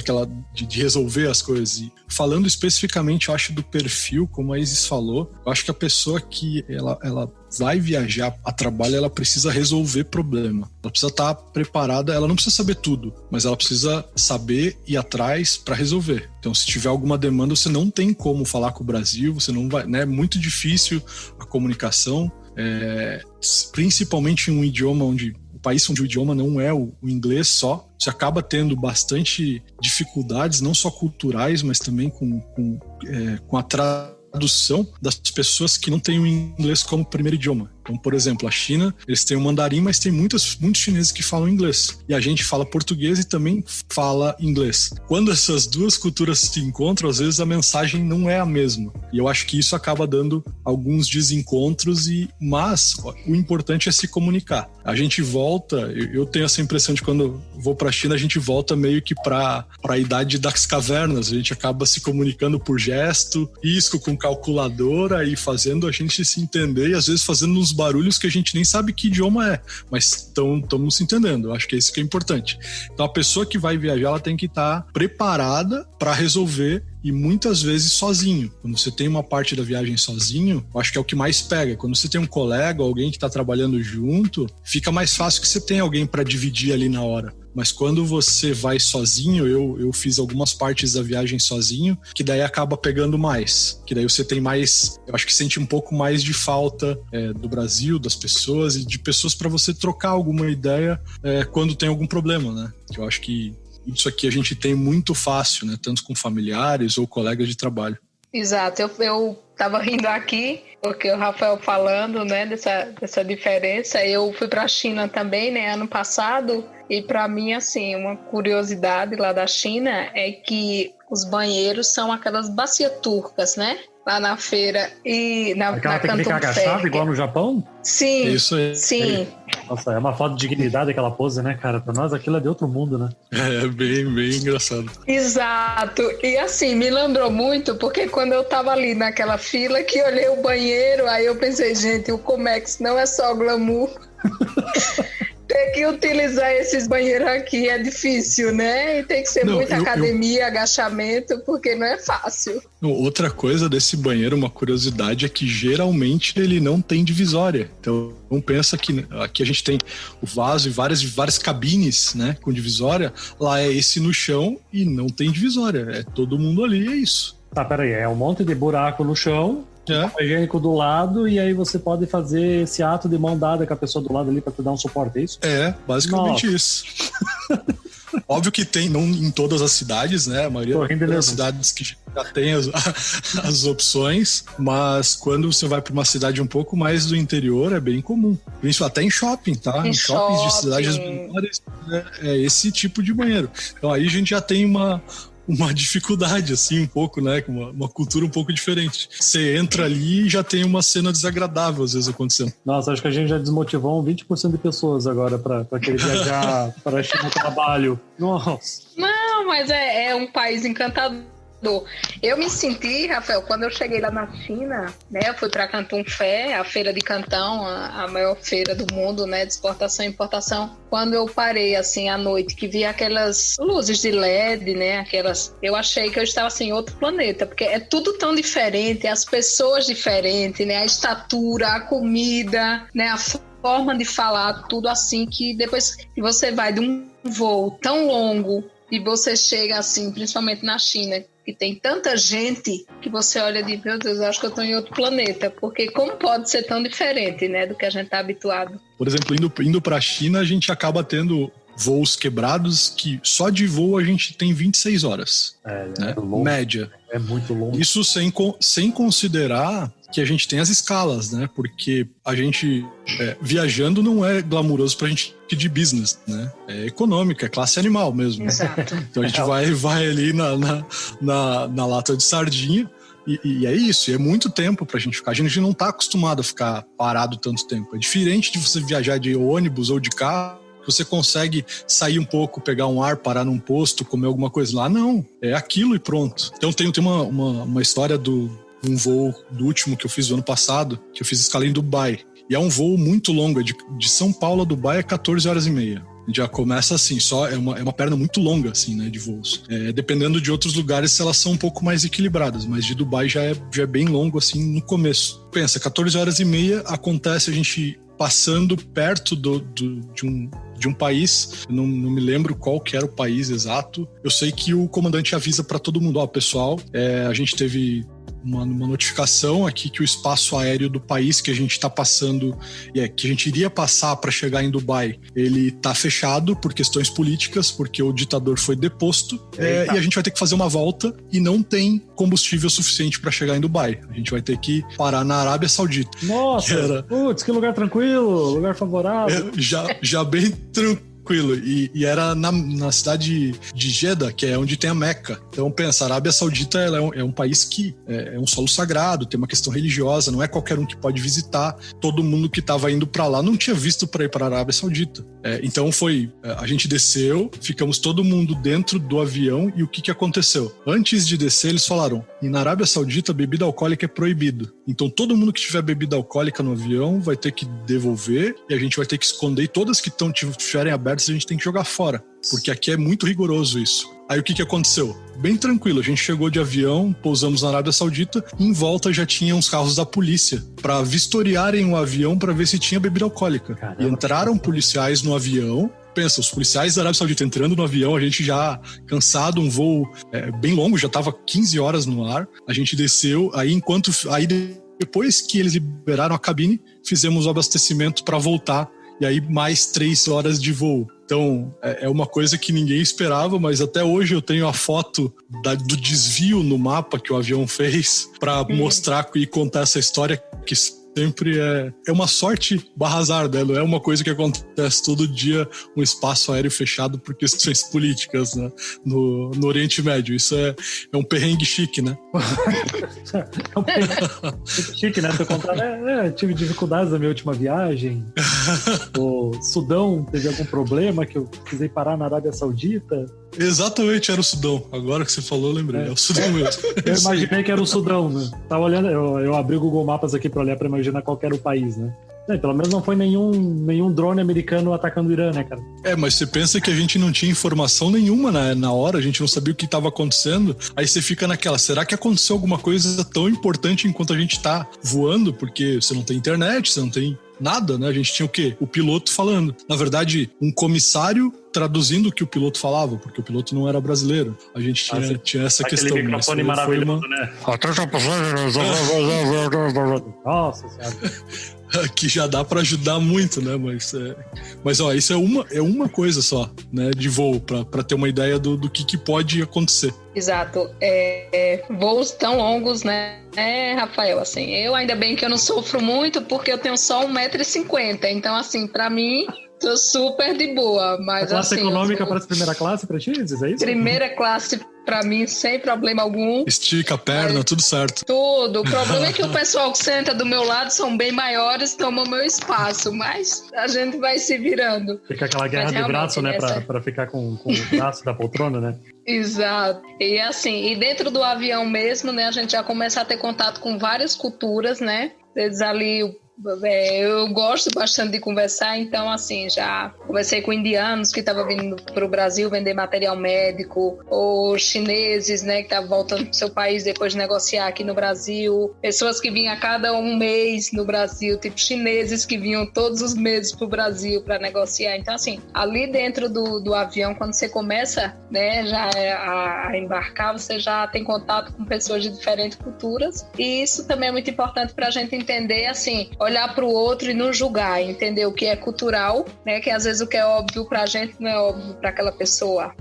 de resolver as coisas. E falando especificamente, eu acho, do perfil, como a Isis falou, eu acho que a pessoa que ela vai viajar a trabalho, ela precisa resolver problema. Ela precisa estar preparada, ela não precisa saber tudo, mas ela precisa saber ir atrás para resolver. Então, se tiver alguma demanda, você não tem como falar com o Brasil, você não vai, né? É muito difícil a comunicação, principalmente em um idioma o país onde o idioma não é o inglês só, você acaba tendo bastante dificuldades, não só culturais, mas também com a tradução das pessoas que não têm o inglês como primeiro idioma. Então, por exemplo, a China, eles têm o mandarim, mas tem muitos chineses que falam inglês. E a gente fala português e também fala inglês. Quando essas duas culturas se encontram, às vezes a mensagem não é a mesma. E eu acho que isso acaba dando alguns desencontros, mas o importante é se comunicar. A gente volta, eu tenho essa impressão de quando eu vou para a China, a gente volta meio que para a idade das cavernas. A gente acaba se comunicando por gesto, risco com calculadora e fazendo a gente se entender e às vezes fazendo uns barulhos que a gente nem sabe que idioma é, mas estamos se entendendo. Eu acho que é isso que é importante. Então a pessoa que vai viajar, ela tem que estar preparada para resolver, e muitas vezes sozinho. Quando você tem uma parte da viagem sozinho, eu acho que é o que mais pega. Quando você tem um colega, alguém que está trabalhando junto, fica mais fácil que você tenha alguém para dividir ali na hora. Mas quando você vai sozinho, eu fiz algumas partes da viagem sozinho, que daí acaba pegando mais. Que daí você tem mais, eu acho que sente um pouco mais de falta do Brasil, das pessoas e de pessoas para você trocar alguma ideia quando tem algum problema, né? Eu acho que isso aqui a gente tem muito fácil, né? Tanto com familiares ou colegas de trabalho. Exato, eu estava rindo aqui, porque o Rafael falando, né, dessa diferença. Eu fui para a China também, né, ano passado, E para mim, assim, uma curiosidade lá da China é que os banheiros são aquelas bacias turcas, né? Lá na feira e na técnica agachada, igual no Japão? Sim, isso aí. Sim. Nossa, é uma foto de dignidade aquela pose, né, cara? Pra nós aquilo é de outro mundo, né? É bem engraçado. Exato. E assim, me lembrou muito, porque quando eu tava ali naquela fila que olhei o banheiro, aí eu pensei, gente, o Comex não é só glamour. Ter que utilizar esses banheiros aqui é difícil, né? E tem que ser muita academia, agachamento, porque não é fácil. Outra coisa desse banheiro, uma curiosidade, é que geralmente ele não tem divisória. Então, pensa que aqui a gente tem o vaso e várias cabines, né, com divisória. Lá é esse no chão e não tem divisória. É todo mundo ali, é isso. Tá, peraí, é um monte de buraco no chão, papel higiênico do lado, e aí você pode fazer esse ato de mão dada com a pessoa do lado ali pra te dar um suporte, é isso? É, basicamente isso. Óbvio que tem, não em todas as cidades, né? A maioria das cidades que já tem as opções, mas quando você vai para uma cidade um pouco mais do interior, é bem comum. Isso até em shopping, tá? Em shoppings de cidades menores, é esse tipo de banheiro. Então aí a gente já tem uma dificuldade, assim, um pouco, né? Uma cultura um pouco diferente. Você entra ali e já tem uma cena desagradável, às vezes, acontecendo. Nossa, acho que a gente já desmotivou 20% de pessoas agora pra querer viajar para a China no trabalho. Nossa. Não, mas é um país encantador. Eu me senti, Rafael, quando eu cheguei lá na China, né, eu fui para Canton Fair, a feira de Cantão, a maior feira do mundo, né, de exportação e importação. Quando eu parei, assim, à noite, que vi aquelas luzes de LED, né, eu achei que eu estava, assim, em outro planeta, porque é tudo tão diferente, as pessoas diferentes, né, a estatura, a comida, né, a forma de falar, tudo assim, que depois que você vai de um voo tão longo e você chega, assim, principalmente na China, que tem tanta gente que você olha de, meu Deus, eu acho que eu estou em outro planeta, porque como pode ser tão diferente, né, do que a gente está habituado? Por exemplo, indo para a China, a gente acaba tendo voos quebrados que só de voo a gente tem 26 horas, né? Média. É muito longo. Isso sem considerar que a gente tem as escalas, né? Porque a gente viajando não é glamuroso pra gente de business, né? É econômico, é classe animal mesmo. Exato. Então a gente vai ali na lata de sardinha e é isso, e é muito tempo pra gente ficar. A gente não tá acostumado a ficar parado tanto tempo. É diferente de você viajar de ônibus ou de carro, você consegue sair um pouco, pegar um ar, parar num posto, comer alguma coisa lá. Não, é aquilo e pronto. Então tem uma história um voo do último que eu fiz do ano passado, que eu fiz escala em Dubai. E é um voo muito longo, de São Paulo a Dubai é 14 horas e meia. Já começa assim, é uma perna muito longa, assim, né, de voos. Dependendo de outros lugares, elas são um pouco mais equilibradas, mas de Dubai já é bem longo, assim, no começo. Pensa, 14 horas e meia acontece a gente passando perto de um país, eu não me lembro qual que era o país exato. Eu sei que o comandante avisa para todo mundo, pessoal, a gente teve uma notificação aqui que o espaço aéreo do país que a gente está passando, que a gente iria passar para chegar em Dubai, ele está fechado por questões políticas, porque o ditador foi deposto, e a gente vai ter que fazer uma volta e não tem combustível suficiente para chegar em Dubai. A gente vai ter que parar na Arábia Saudita. Nossa, putz, que lugar tranquilo, lugar favorável. Já bem tranquilo. E era na cidade de Jeddah, que é onde tem a Meca. Então, pensa, a Arábia Saudita ela é um país que é um solo sagrado, tem uma questão religiosa, não é qualquer um que pode visitar. Todo mundo que estava indo para lá não tinha visto para ir para a Arábia Saudita. Então a gente desceu, ficamos todo mundo dentro do avião e o que aconteceu? Antes de descer, eles falaram, e na Arábia Saudita bebida alcoólica é proibido. Então todo mundo que tiver bebida alcoólica no avião vai ter que devolver e a gente vai ter que esconder, e todas que estiverem abertas a gente tem que jogar fora, porque aqui é muito rigoroso isso. Aí o que aconteceu? Bem tranquilo, a gente chegou de avião, pousamos na Arábia Saudita, e em volta já tinha uns carros da polícia para vistoriarem o avião para ver se tinha bebida alcoólica. Caramba. E entraram policiais no avião. Pensa, os policiais da Arábia Saudita entrando no avião, a gente já cansado, um voo bem longo, já estava 15 horas no ar, a gente desceu, depois que eles liberaram a cabine, fizemos o abastecimento para voltar, e aí mais 3 horas de voo. Então, é uma coisa que ninguém esperava, mas até hoje eu tenho a foto do desvio no mapa que o avião fez para mostrar e contar essa história, que sempre é uma sorte barra azar, né? Não é uma coisa que acontece todo dia, um espaço aéreo fechado por questões políticas, né? No Oriente Médio. Isso é um perrengue chique, né? É um perrengue chique, né? Tive dificuldades na minha última viagem. O Sudão teve algum problema que eu precisei parar na Arábia Saudita. Exatamente, era o Sudão. Agora que você falou, eu lembrei. É o Sudão mesmo. Eu imaginei que era o Sudão, né? Tava olhando, eu abri o Google Maps aqui pra olhar, pra imaginar qual era o país, né? Pelo menos não foi nenhum drone americano atacando o Irã, né, cara? Mas você pensa que a gente não tinha informação nenhuma na hora, a gente não sabia o que estava acontecendo, aí você fica naquela, será que aconteceu alguma coisa tão importante enquanto a gente tá voando? Porque você não tem internet, você não tem nada, né? A gente tinha o quê? O piloto falando. Na verdade, um comissário traduzindo o que o piloto falava, porque o piloto não era brasileiro. A gente tinha essa questão. Aquele microfone maravilhoso, né? Nossa Senhora. Que já dá para ajudar muito, né? Mas ó, isso é uma coisa só, né? De voo, para ter uma ideia do que pode acontecer. Exato. Voos tão longos, né, Rafael? Assim, eu ainda bem que eu não sofro muito, porque eu tenho só 1,50 m. Então, assim, para mim, tô super de boa. Mas, a classe assim, econômica parece primeira classe pra ti? É isso? Primeira classe pra mim, sem problema algum. Estica a perna, tudo certo. Tudo. O problema é que o pessoal que senta do meu lado são bem maiores, tomam meu espaço, mas a gente vai se virando. Fica aquela guerra de braço, né? Pra ficar com o braço da poltrona, né? Exato. E assim, e dentro do avião mesmo, né, a gente já começa a ter contato com várias culturas, né? Eles ali... Eu gosto bastante de conversar, então assim, já conversei com indianos que estavam vindo para o Brasil vender material médico, ou chineses, né, que estavam voltando para o seu país depois de negociar aqui no Brasil, pessoas que vinham a cada um mês no Brasil, tipo chineses que vinham todos os meses para o Brasil para negociar. Então assim, ali dentro do avião, quando você começa, né, já a embarcar, você já tem contato com pessoas de diferentes culturas, e isso também é muito importante para a gente entender, assim, olhar para o outro e não julgar, entender o que é cultural, né? Que às vezes o que é óbvio para a gente não é óbvio para aquela pessoa.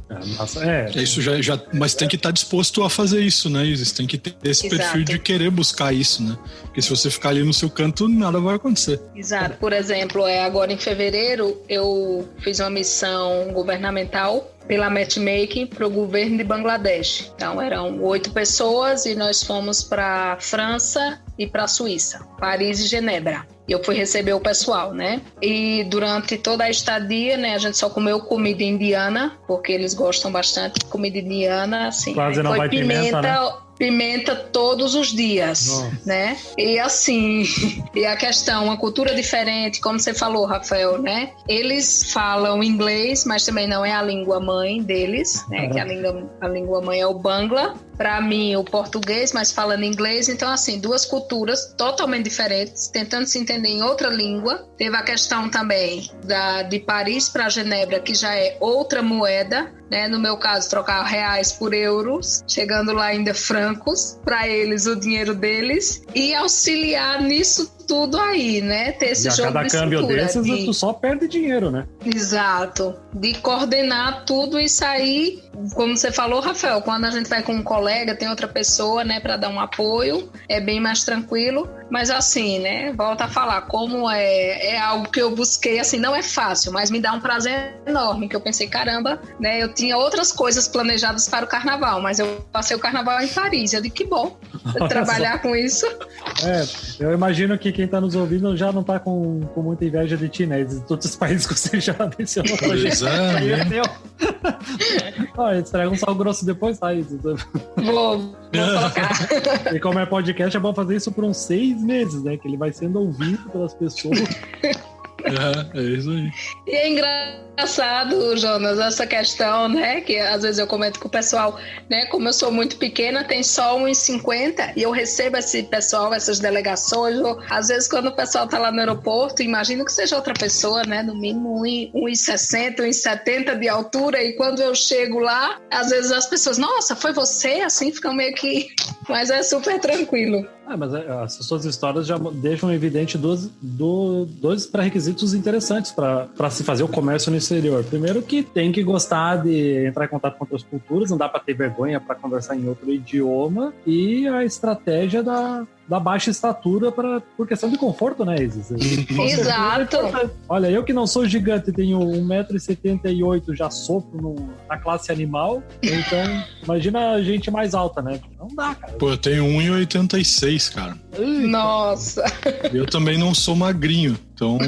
Isso já, mas tem que estar disposto a fazer isso, né, Isis? Tem que ter esse perfil de querer buscar isso, né? Porque se você ficar ali no seu canto, nada vai acontecer. Exato. Por exemplo, agora em fevereiro eu fiz uma missão governamental pela matchmaking para o governo de Bangladesh. Então eram 8 pessoas e nós fomos para França e para a Suíça, Paris e Genebra. Eu fui receber o pessoal, né? E durante toda a estadia, né, a gente só comeu comida indiana, porque eles gostam bastante de comida indiana, assim. Quase não vai pimenta, né? Pimenta todos os dias, né? E assim, e a questão, uma cultura diferente, como você falou, Rafael, né? Eles falam inglês, mas também não é a língua mãe deles, né? Que a língua mãe é o Bangla. Para mim, o português, mas falando inglês. Então, assim, duas culturas totalmente diferentes, tentando se entender em outra língua. Teve a questão também de Paris para Genebra, que já é outra moeda, né? No meu caso, trocar reais por euros, chegando lá ainda francos, para eles o dinheiro deles, e auxiliar nisso tudo aí, né? Ter esse jogo cada de câmbio cintura, desses, tu só perde dinheiro, né? Exato. De coordenar tudo e sair, como você falou, Rafael, quando a gente vai com um colega, tem outra pessoa, né, para dar um apoio, é bem mais tranquilo. Mas assim, né, volta a falar, como é algo que eu busquei, assim, não é fácil, mas me dá um prazer enorme, que eu pensei, caramba, né, eu tinha outras coisas planejadas para o carnaval, mas eu passei o carnaval em Paris, eu digo, que bom trabalhar com isso. Eu imagino que quem tá nos ouvindo já não tá com muita inveja de ti, né, de todos os países que você já mencionou hoje. Estraga um sal grosso depois, tá? Vou colocar. E como é podcast, é bom fazer isso por uns 6 meses, né? Que ele vai sendo ouvido pelas pessoas. É isso aí. E é engraçado, Jonas, essa questão, né? Que às vezes eu comento com o pessoal, né? Como eu sou muito pequena, tem só 1,50 e eu recebo esse pessoal, essas delegações. Às vezes, quando o pessoal tá lá no aeroporto, imagino que seja outra pessoa, né? No mínimo 1,60, 1,70 de altura. E quando eu chego lá, às vezes as pessoas, nossa, foi você? Assim, ficam meio que... Mas é super tranquilo. Mas as suas histórias já deixam evidente dois pré-requisitos interessantes para se fazer o comércio no exterior. Primeiro, que tem que gostar de entrar em contato com outras culturas, não dá para ter vergonha para conversar em outro idioma, e a estratégia da da baixa estatura por questão de conforto, né, Isis? Exato. Olha, eu que não sou gigante, tenho 1,78 m, já sofro na classe animal, então imagina a gente mais alta, né? Não dá, cara. Pô, eu tenho 1,86 m, cara. Nossa! Eu também não sou magrinho, então...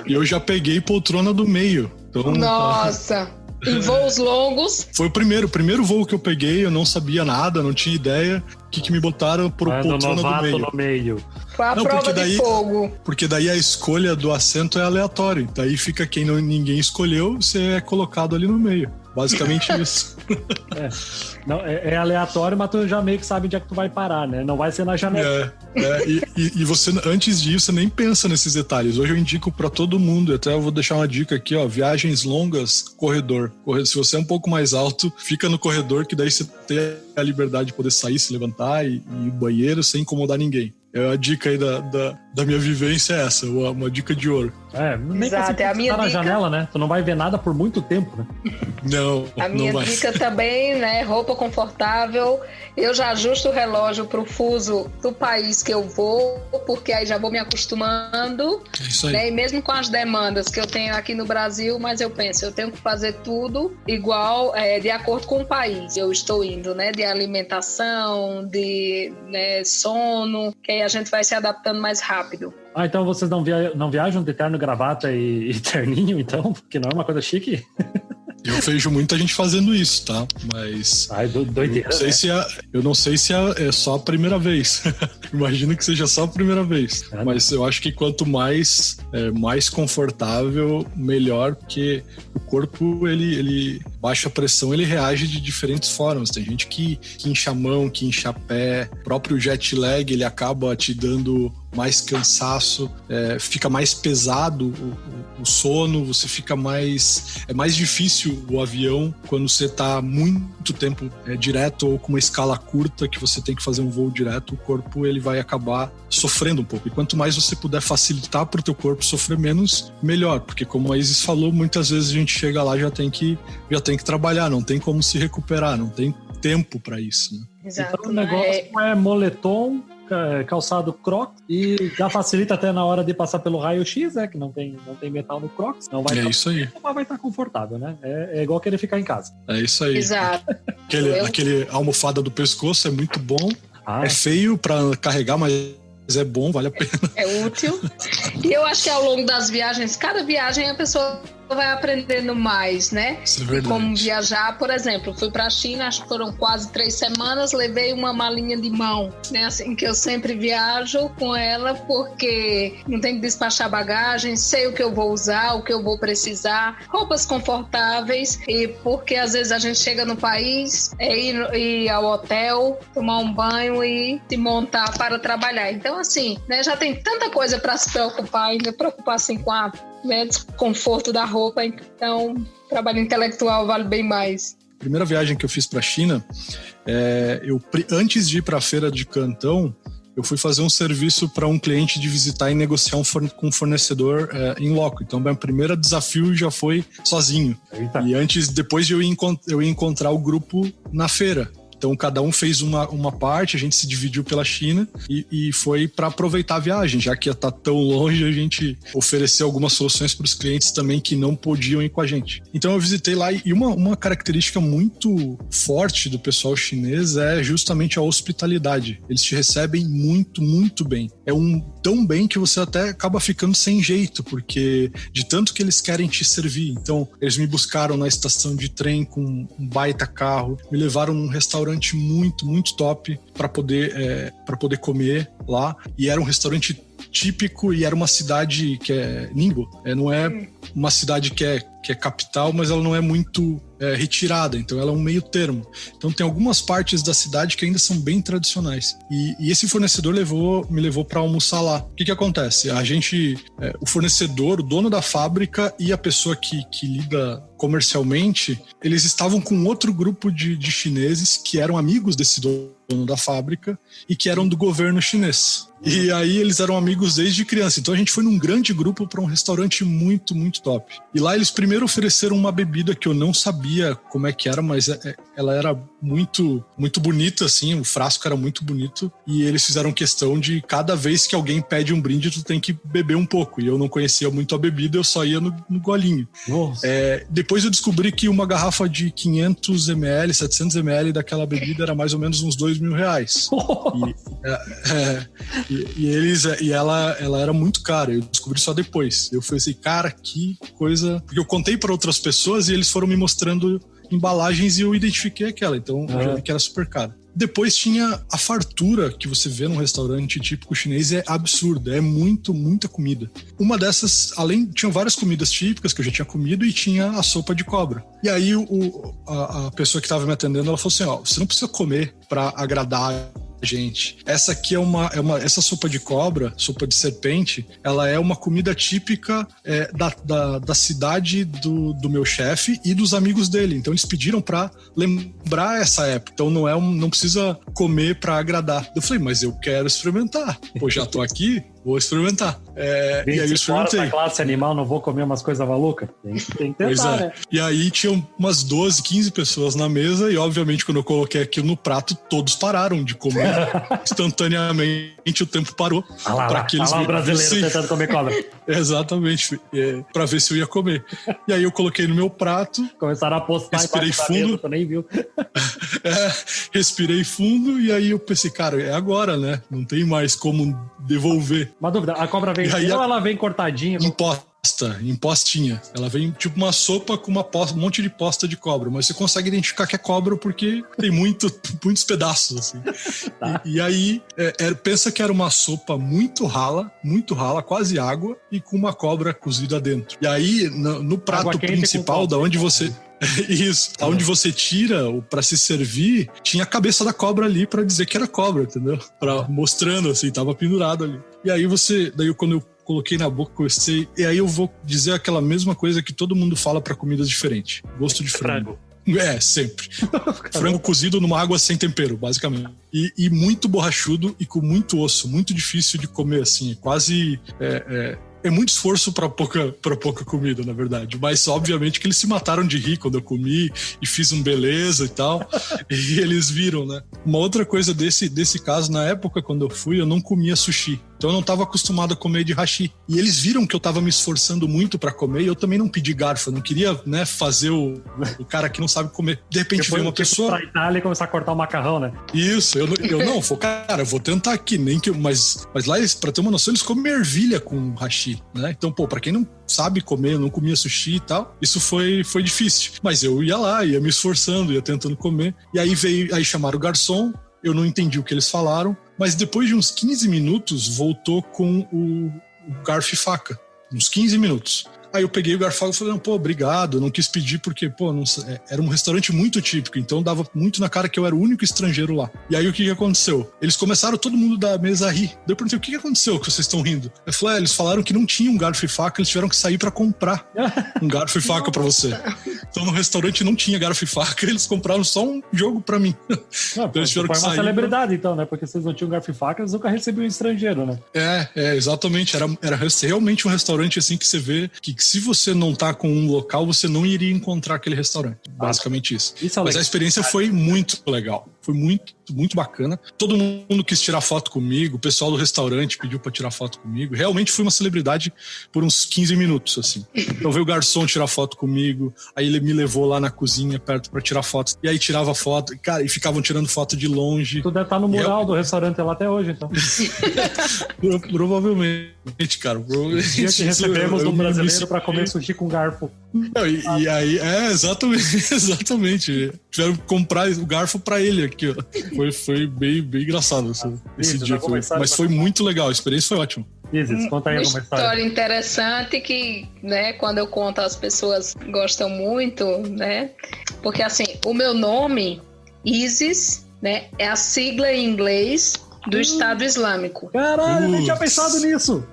eu já peguei poltrona do meio. Então, nossa! Em voos longos? Foi o primeiro voo que eu peguei, eu não sabia nada, não tinha ideia. O que me botaram pro poltrona do meio. No meio. Foi a prova de fogo. Porque daí a escolha do assento é aleatória. Daí fica quem ninguém escolheu, você é colocado ali no meio. Basicamente isso. Não, é aleatório, mas tu já meio que sabe onde é que tu vai parar, né? Não vai ser na janela. E você, antes disso, você nem pensa nesses detalhes. Hoje eu indico pra todo mundo, até eu vou deixar uma dica aqui, ó, viagens longas, corredor. Se você é um pouco mais alto, fica no corredor, que daí você tem a liberdade de poder sair, se levantar e ir no banheiro sem incomodar ninguém. A dica aí da minha vivência é essa, uma dica de ouro. Nem exato, é a minha dica. Na janela, né? Tu não vai ver nada por muito tempo, né? Não, a minha dica também, né? Roupa confortável. Eu já ajusto o relógio pro fuso do país que eu vou, porque aí já vou me acostumando. Isso aí. Né? E mesmo com as demandas que eu tenho aqui no Brasil, mas eu penso, eu tenho que fazer tudo igual, de acordo com o país. Eu estou indo, né? De alimentação, de sono, que aí a gente vai se adaptando mais rápido. Então vocês não viajam de terno, gravata e terninho, então? Porque não é uma coisa chique? Eu vejo muita gente fazendo isso, tá? Mas doideira, eu não sei se é só a primeira vez. Imagino que seja só a primeira vez. Mas eu acho que quanto mais confortável, melhor, porque o corpo, ele baixa pressão, ele reage de diferentes formas. Tem gente que incha a mão, que incha a pé. O próprio jet lag, ele acaba te dando mais cansaço, fica mais pesado o sono, você fica mais... É mais difícil o avião quando você está muito tempo direto ou com uma escala curta, que você tem que fazer um voo direto, o corpo ele vai acabar sofrendo um pouco. E quanto mais você puder facilitar para o teu corpo sofrer menos, melhor. Porque como a Isis falou, muitas vezes a gente chega lá e já tem que trabalhar, não tem como se recuperar, não tem tempo para isso, né? Exato. Então o negócio é moletom, calçado Crocs, e já facilita até na hora de passar pelo raio-x, que não tem metal no Crocs. Não vai isso aí. Mas vai estar confortável, né? É igual querer ficar em casa. É isso aí. Exato. Aquele almofada do pescoço é muito bom. É feio para carregar, mas é bom, vale a pena. É útil. E eu acho que ao longo das viagens, cada viagem a pessoa vai aprendendo mais, né? Isso é verdade. Como viajar, por exemplo, fui para a China, acho que foram quase 3 semanas, levei uma malinha de mão, né? Assim que eu sempre viajo com ela, porque não tem que despachar bagagem, sei o que eu vou usar, o que eu vou precisar, roupas confortáveis, e porque às vezes a gente chega no país, ir ao hotel, tomar um banho e se montar para trabalhar. Então, assim, né? Já tem tanta coisa para se preocupar, ainda preocupar-se com a desconforto da roupa, então trabalho intelectual vale bem mais. Primeira viagem que eu fiz para a China, antes de ir para a feira de Cantão, eu fui fazer um serviço para um cliente de visitar e negociar com um fornecedor em loco. Então, meu primeiro desafio já foi sozinho. Eita. E depois eu ia encontrar o grupo na feira. Então, cada um fez uma parte, a gente se dividiu pela China e foi para aproveitar a viagem. Já que ia estar tão longe, a gente ofereceu algumas soluções para os clientes também que não podiam ir com a gente. Então, eu visitei lá e uma característica muito forte do pessoal chinês é justamente a hospitalidade. Eles te recebem muito, muito bem. Tão bem que você até acaba ficando sem jeito, porque de tanto que eles querem te servir. Então, eles me buscaram na estação de trem com um baita carro, me levaram num restaurante muito, muito top para poder comer lá. E era um restaurante típico e era uma cidade que é Ningbo. Não é uma cidade que é capital, mas ela não é muito retirada, então ela é um meio termo. Então tem algumas partes da cidade que ainda são bem tradicionais. E esse fornecedor me levou para almoçar lá. O que acontece? O fornecedor, o dono da fábrica e a pessoa que lida comercialmente, eles estavam com outro grupo de chineses que eram amigos desse dono da fábrica e que eram do governo chinês. E aí eles eram amigos desde criança. Então a gente foi num grande grupo para um restaurante muito, muito top. E lá eles primeiro ofereceram uma bebida que eu não sabia como é que era, mas ela era muito, muito bonita, assim, o frasco era muito bonito, e eles fizeram questão de cada vez que alguém pede um brinde, tu tem que beber um pouco, e eu não conhecia muito a bebida, eu só ia no golinho. Depois eu descobri que uma garrafa de 500 ml, 700 ml daquela bebida era mais ou menos uns R$2.000. E ela era muito cara, eu descobri só depois. Eu falei assim, cara, que coisa... Porque eu contei para outras pessoas e eles foram me mostrando embalagens e eu identifiquei aquela, então eu já vi que era super cara. Depois tinha a fartura que você vê num restaurante típico chinês, é absurda, é muita comida. Uma dessas, tinham várias comidas típicas que eu já tinha comido e tinha a sopa de cobra. E aí a pessoa que estava me atendendo, ela falou assim, você não precisa comer para agradar gente. Essa aqui essa sopa de cobra, sopa de serpente, ela é uma comida típica da cidade do meu chefe e dos amigos dele. Então eles pediram pra lembrar essa época. Então não precisa comer pra agradar. Eu falei, mas eu quero experimentar. Pô, já tô aqui, vou experimentar. E aí eu experimentei. Da classe animal, não vou comer umas coisas malucas? Tem que tentar, né? E aí tinham umas 12, 15 pessoas na mesa e obviamente quando eu coloquei aquilo no prato, todos pararam de comer. Instantaneamente o tempo parou. Para aqueles o brasileiro tentando comer cobra. Exatamente, para ver se eu ia comer. E aí eu coloquei no meu prato. Começaram a postar respirei fundo. Mesa, tu nem viu. Respirei fundo e aí eu pensei, cara, é agora, né? Não tem mais como devolver. Uma dúvida, a cobra vem ou ela vem cortadinha? Em postinha. Ela vem tipo uma sopa com um monte de posta de cobra, mas você consegue identificar que é cobra porque tem muitos pedaços, assim. Tá. E aí, pensa que era uma sopa muito rala, quase água, e com uma cobra cozida dentro. E aí, no prato principal, da onde você... Isso, onde você tira para se servir, tinha a cabeça da cobra ali para dizer que era cobra, entendeu? Mostrando assim, tava pendurado ali. E aí quando eu coloquei na boca, gostei, e aí eu vou dizer aquela mesma coisa que todo mundo fala para comidas diferentes. Gosto de frango. Sempre. Frango cozido numa água sem tempero, basicamente. E muito borrachudo e com muito osso, muito difícil de comer, assim, quase... É muito esforço para pouca comida, na verdade. Mas, obviamente, que eles se mataram de rir quando eu comi e fiz um beleza e tal. E eles viram, né? Uma outra coisa desse caso, na época, quando eu fui, eu não comia sushi. Então eu não estava acostumado a comer de hashi. E eles viram que eu estava me esforçando muito para comer e eu também não pedi garfo. Eu não queria, né, fazer o cara que não sabe comer. De repente veio uma pessoa... Pra Itália e começar a cortar o macarrão, né? Isso. Eu não, cara, eu vou tentar aqui. Mas lá, pra ter uma noção, eles comem ervilha com hashi, né? Então, pra quem não sabe comer, eu não comia sushi e tal, isso foi difícil. Mas eu ia lá, ia me esforçando, ia tentando comer. E aí chamaram o garçom, eu não entendi o que eles falaram, mas depois de uns 15 minutos, voltou com o garfo e faca. Uns 15 minutos. Aí eu peguei o garfo e falei, obrigado, não quis pedir porque, era um restaurante muito típico, então dava muito na cara que eu era o único estrangeiro lá. E aí o que aconteceu? Eles começaram todo mundo da mesa a rir. Daí eu perguntei, o que aconteceu que vocês estão rindo? Eu falei, eles falaram que não tinha um garfo e faca, eles tiveram que sair pra comprar um garfo e faca pra você. Então no restaurante não tinha garfo e faca, eles compraram só um jogo pra mim. Então eles tiveram que sair. Foi uma celebridade então, né? Porque vocês não tinham garfo e faca, eles nunca recebiam um estrangeiro, né? Exatamente. Era realmente um restaurante assim que você vê que se você não tá com um local, você não iria encontrar aquele restaurante. Basicamente isso. Mas a experiência foi muito legal. Foi muito, muito bacana. Todo mundo quis tirar foto comigo, o pessoal do restaurante pediu pra tirar foto comigo. Realmente fui uma celebridade por uns 15 minutos, assim. Então veio o garçom tirar foto comigo, aí ele me levou lá na cozinha perto pra tirar foto. E aí tirava foto, cara, e ficavam tirando foto de longe. Tu deve estar no mural do restaurante lá até hoje, então. Provavelmente, cara. O dia que recebemos um brasileiro pra comer sushi com garfo. E aí, exatamente. Tiveram que comprar o garfo pra ele aqui, ó. Foi bem engraçado esse dia. Mas foi muito legal, a experiência foi ótima. Isis, conta aí alguma história interessante que, né, quando eu conto as pessoas gostam muito, né? Porque assim, o meu nome, Isis, né, é a sigla em inglês do Estado Islâmico. Caralho, eu nem tinha pensado nisso.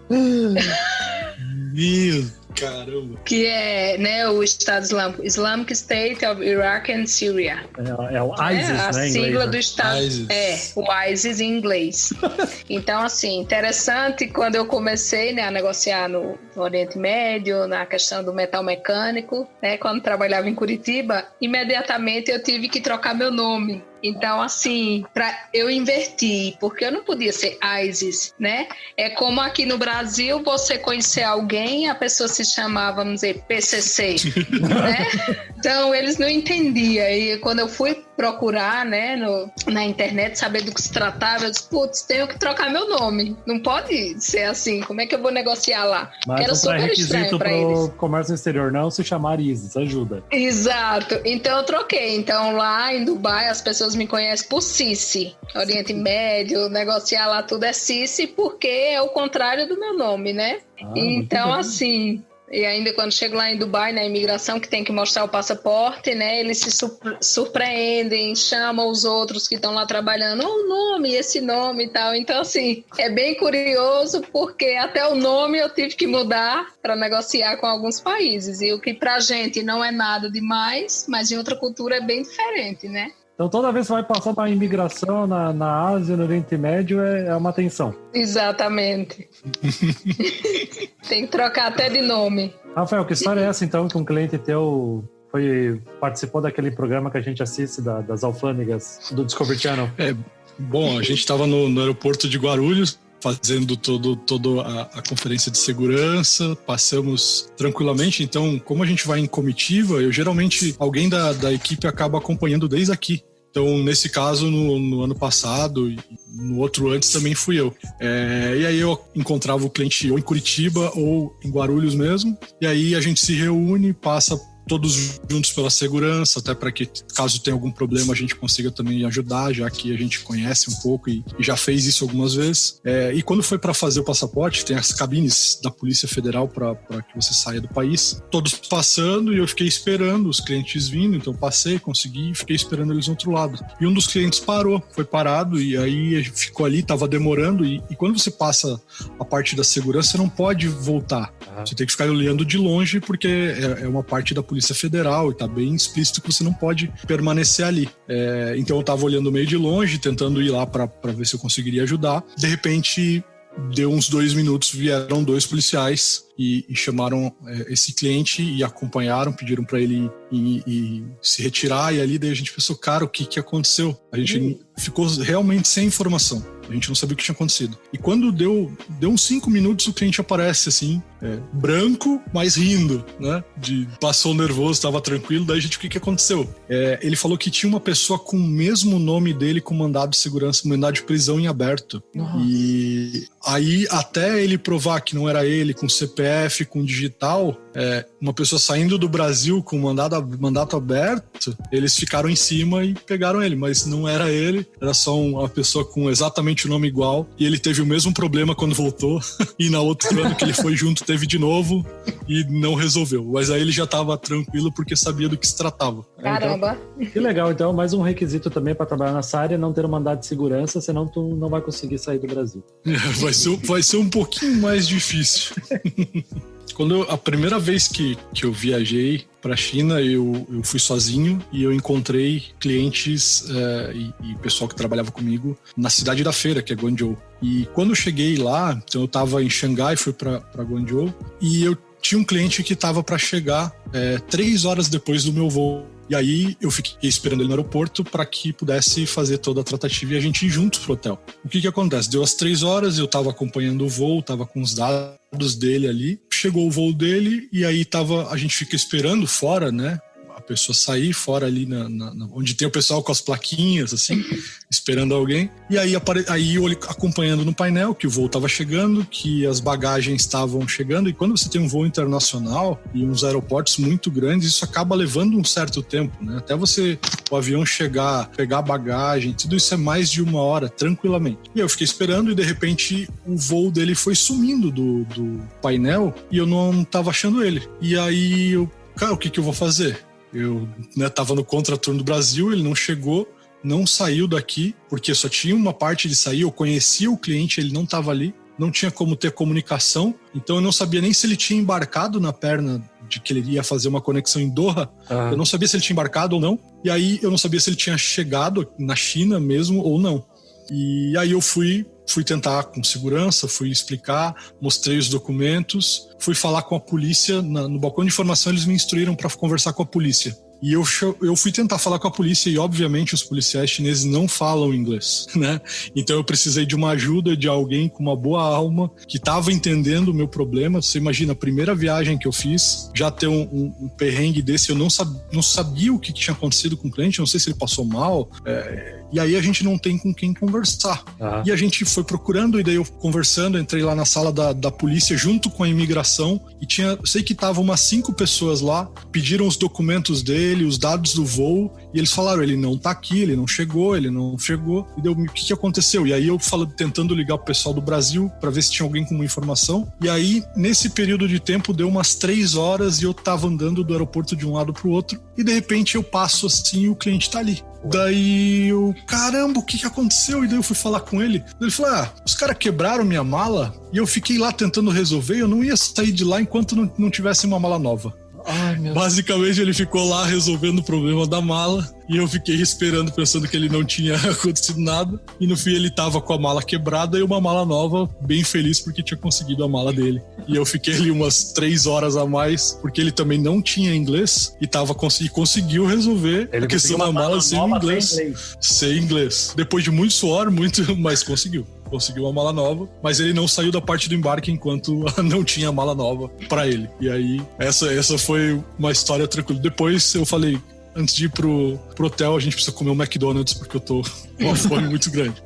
Caramba. Que é, né, o Estado Islâmico, Islamic State of Iraq and Syria. É o ISIS, a né, sigla inglês, do Estado. ISIS. O ISIS em inglês. Então, assim, interessante, quando eu comecei, né, a negociar no Oriente Médio, na questão do metal mecânico, né, quando trabalhava em Curitiba, imediatamente eu tive que trocar meu nome. Então, assim, eu inverti, porque eu não podia ser ISIS, né? É como aqui no Brasil, você conhecer alguém, a pessoa se chamava, vamos dizer, PCC, né? Então, eles não entendiam. E quando eu fui procurar, né, na internet, saber do que se tratava, eu disse, putz, tenho que trocar meu nome. Não pode ser assim. Como é que eu vou negociar lá? Mas era super estranho para eles. Comércio exterior não se chamar ISIS, ajuda. Exato. Então, eu troquei. Então, lá em Dubai, as pessoas me conhecem por Cici. Oriente Médio, negociar lá tudo é Cici, porque é o contrário do meu nome, né? Então, assim... E ainda quando chego lá em Dubai, na imigração, que tem que mostrar o passaporte, né? Eles se surpreendem, chamam os outros que estão lá trabalhando, o nome, esse nome e tal. Então, assim, é bem curioso, porque até o nome eu tive que mudar para negociar com alguns países. E o que pra gente não é nada demais, mas em outra cultura é bem diferente, né? Então, toda vez que vai passar para a imigração na Ásia, no Oriente Médio, é uma tensão. Exatamente. Tem que trocar até de nome. Rafael, que história é essa, então, que um cliente teu participou daquele programa que a gente assiste das alfândegas do Discovery Channel? Bom, a gente estava no aeroporto de Guarulhos, fazendo toda a conferência de segurança, passamos tranquilamente. Então, como a gente vai em comitiva, geralmente alguém da equipe acaba acompanhando desde aqui. Então, nesse caso, no ano passado e no outro antes também fui eu. E aí eu encontrava o cliente ou em Curitiba ou em Guarulhos mesmo. E aí a gente se reúne, passa todos juntos pela segurança, até para que, caso tenha algum problema, a gente consiga também ajudar, já que a gente conhece um pouco e já fez isso algumas vezes. E quando foi para fazer o passaporte, tem as cabines da Polícia Federal para que você saia do país, todos passando, e eu fiquei esperando os clientes vindo, então passei, consegui, fiquei esperando eles do outro lado. E um dos clientes foi parado, e aí ficou ali, estava demorando, e quando você passa a parte da segurança, você não pode voltar. Você tem que ficar olhando de longe, porque é uma parte da Polícia Federal e tá bem explícito que você não pode permanecer ali. Então eu tava olhando meio de longe, tentando ir lá para ver se eu conseguiria ajudar. De repente, deu uns 2 minutos, vieram 2 policiais e chamaram esse cliente e acompanharam, pediram para ele ir se retirar, e ali daí a gente pensou, cara, o que aconteceu? A gente ficou realmente sem informação. A gente não sabia o que tinha acontecido. E quando deu uns 5 minutos, o cliente aparece assim, branco, mas rindo, né? Passou nervoso, estava tranquilo. Daí a gente, o que aconteceu? Ele falou que tinha uma pessoa com o mesmo nome dele com mandado de segurança, mandado de prisão em aberto. Nossa. E aí, até ele provar que não era ele, com CPF, com digital, uma pessoa saindo do Brasil com mandato aberto, eles ficaram em cima e pegaram ele, mas não era ele, era só uma pessoa com exatamente o nome igual, e ele teve o mesmo problema quando voltou, e na outra ano que ele foi junto teve de novo e não resolveu, mas aí ele já estava tranquilo porque sabia do que se tratava. Caramba! Então, que legal, então mais um requisito também para trabalhar nessa área é não ter um mandado de segurança, senão tu não vai conseguir sair do Brasil. Vai ser um pouquinho mais difícil. A primeira vez que eu viajei para a China, eu fui sozinho e eu encontrei clientes e pessoal que trabalhava comigo na cidade da feira, que é Guangzhou. E quando eu cheguei lá, então eu estava em Xangai, fui para Guangzhou, e eu tinha um cliente que estava para chegar 3 horas depois do meu voo. E aí eu fiquei esperando ele no aeroporto para que pudesse fazer toda a tratativa e a gente ir juntos pro hotel. O que acontece? Deu as 3 horas, eu estava acompanhando o voo, estava com os dados dele ali. Chegou o voo dele e aí a gente fica esperando fora, né? A pessoa sair fora ali onde tem o pessoal com as plaquinhas, assim, esperando alguém. E aí eu acompanhando no painel que o voo estava chegando, que as bagagens estavam chegando. E quando você tem um voo internacional e uns aeroportos muito grandes, isso acaba levando um certo tempo, né? Até o avião chegar, pegar a bagagem, tudo isso é mais de 1 hora, tranquilamente. E eu fiquei esperando e de repente o voo dele foi sumindo do painel e eu não estava achando ele. E aí cara, o que eu vou fazer? Eu tava no contraturno do Brasil, ele não chegou, não saiu daqui, porque só tinha uma parte de sair, eu conhecia o cliente, ele não estava ali. não tinha como ter comunicação, então eu não sabia nem se ele tinha embarcado na perna de que ele ia fazer uma conexão em Doha. Eu não sabia se ele tinha embarcado ou não, e aí eu não sabia se ele tinha chegado na China mesmo ou não. E aí eu fui tentar com segurança, fui explicar, mostrei os documentos, fui falar com a polícia, no balcão de informação eles me instruíram para conversar com a polícia. E eu fui tentar falar com a polícia e, obviamente, os policiais chineses não falam inglês, né? Então eu precisei de uma ajuda de alguém com uma boa alma, que estava entendendo o meu problema. Você imagina, a primeira viagem que eu fiz, já ter um perrengue desse, eu não sabia o que tinha acontecido com o cliente, não sei se ele passou mal, e aí a gente não tem com quem conversar. E a gente foi procurando, e daí eu conversando, entrei lá na sala da polícia junto com a imigração, e sei que estavam umas 5 pessoas lá, pediram os documentos dele, os dados do voo, e eles falaram, ele não tá aqui, ele não chegou, e deu, o que aconteceu? E aí eu tentando ligar pro pessoal do Brasil para ver se tinha alguém com uma informação, e aí nesse período de tempo deu umas 3 horas e eu tava andando do aeroporto de um lado pro outro, e de repente eu passo assim e o cliente tá ali. Daí eu, caramba, o que aconteceu? E daí eu fui falar com ele. Ele falou, os caras quebraram minha mala e eu fiquei lá tentando resolver, eu não ia sair de lá enquanto não tivesse uma mala nova. Basicamente ele ficou lá resolvendo o problema da mala e eu fiquei esperando, pensando que ele não tinha acontecido nada, e no fim ele tava com a mala quebrada e uma mala nova, bem feliz porque tinha conseguido a mala dele. E eu fiquei ali umas 3 horas a mais, porque ele também não tinha inglês e conseguiu resolver a questão da mala sem inglês. Depois de muito suor, mas conseguiu uma mala nova, mas ele não saiu da parte do embarque enquanto não tinha mala nova pra ele. E aí, essa foi uma história tranquila. Depois eu falei, antes de ir pro hotel, a gente precisa comer um McDonald's, porque eu tô com uma fome muito grande.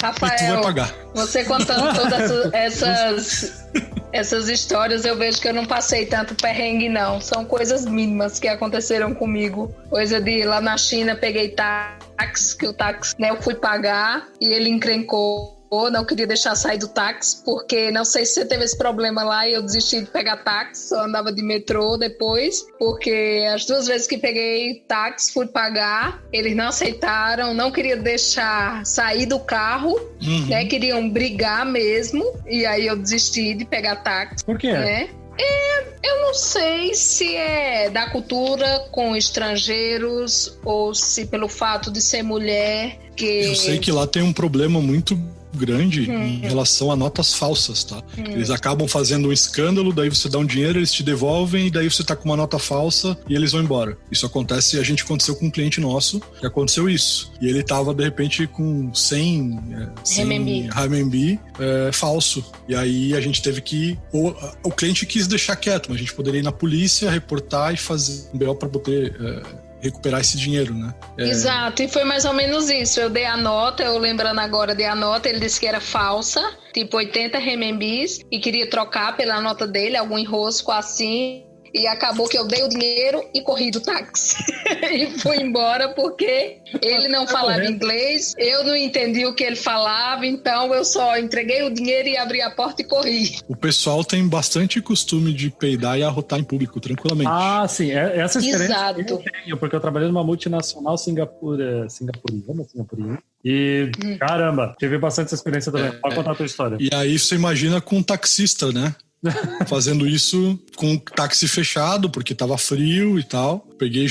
Rafael, e tu vai pagar. Você contando todas essas histórias, eu vejo que eu não passei tanto perrengue, não. São coisas mínimas que aconteceram comigo. Coisa de lá na China, peguei táxi, que o táxi, né, eu fui pagar e ele encrencou. Não queria deixar sair do táxi, porque não sei se você teve esse problema lá e eu desisti de pegar táxi, só andava de metrô depois, porque as 2 vezes que peguei táxi, fui pagar, eles não aceitaram, não queria deixar sair do carro, né, queriam brigar mesmo, e aí eu desisti de pegar táxi. Por quê? Né? Eu não sei se é da cultura com estrangeiros ou se pelo fato de ser mulher que... Eu sei que lá tem um problema muito grande em relação a notas falsas, tá? Eles acabam fazendo um escândalo, daí você dá um dinheiro, eles te devolvem, e daí você tá com uma nota falsa e eles vão embora. Isso aconteceu com um cliente nosso, que aconteceu isso. E ele tava, de repente, com 100 renminbi falso. E aí a gente teve que... O cliente quis deixar quieto, mas a gente poderia ir na polícia, reportar e fazer um BO para poder... recuperar esse dinheiro, né? Exato, e foi mais ou menos isso. Eu dei a nota, eu lembrando agora, dei a nota, ele disse que era falsa, tipo 80 renminbis, e queria trocar pela nota dele, algum enrosco assim, e acabou que eu dei o dinheiro e corri do táxi. E fui embora porque ele não falava inglês, eu não entendi o que ele falava, então eu só entreguei o dinheiro e abri a porta e corri. O pessoal tem bastante costume de peidar e arrotar em público, tranquilamente. Sim, essa experiência Exato. eu tenho, porque eu trabalhei numa multinacional singapuriana, e caramba, tive bastante essa experiência também. Pode contar a tua história. E aí você imagina com um taxista, né? Fazendo isso com o táxi fechado, porque tava frio e tal. Peguei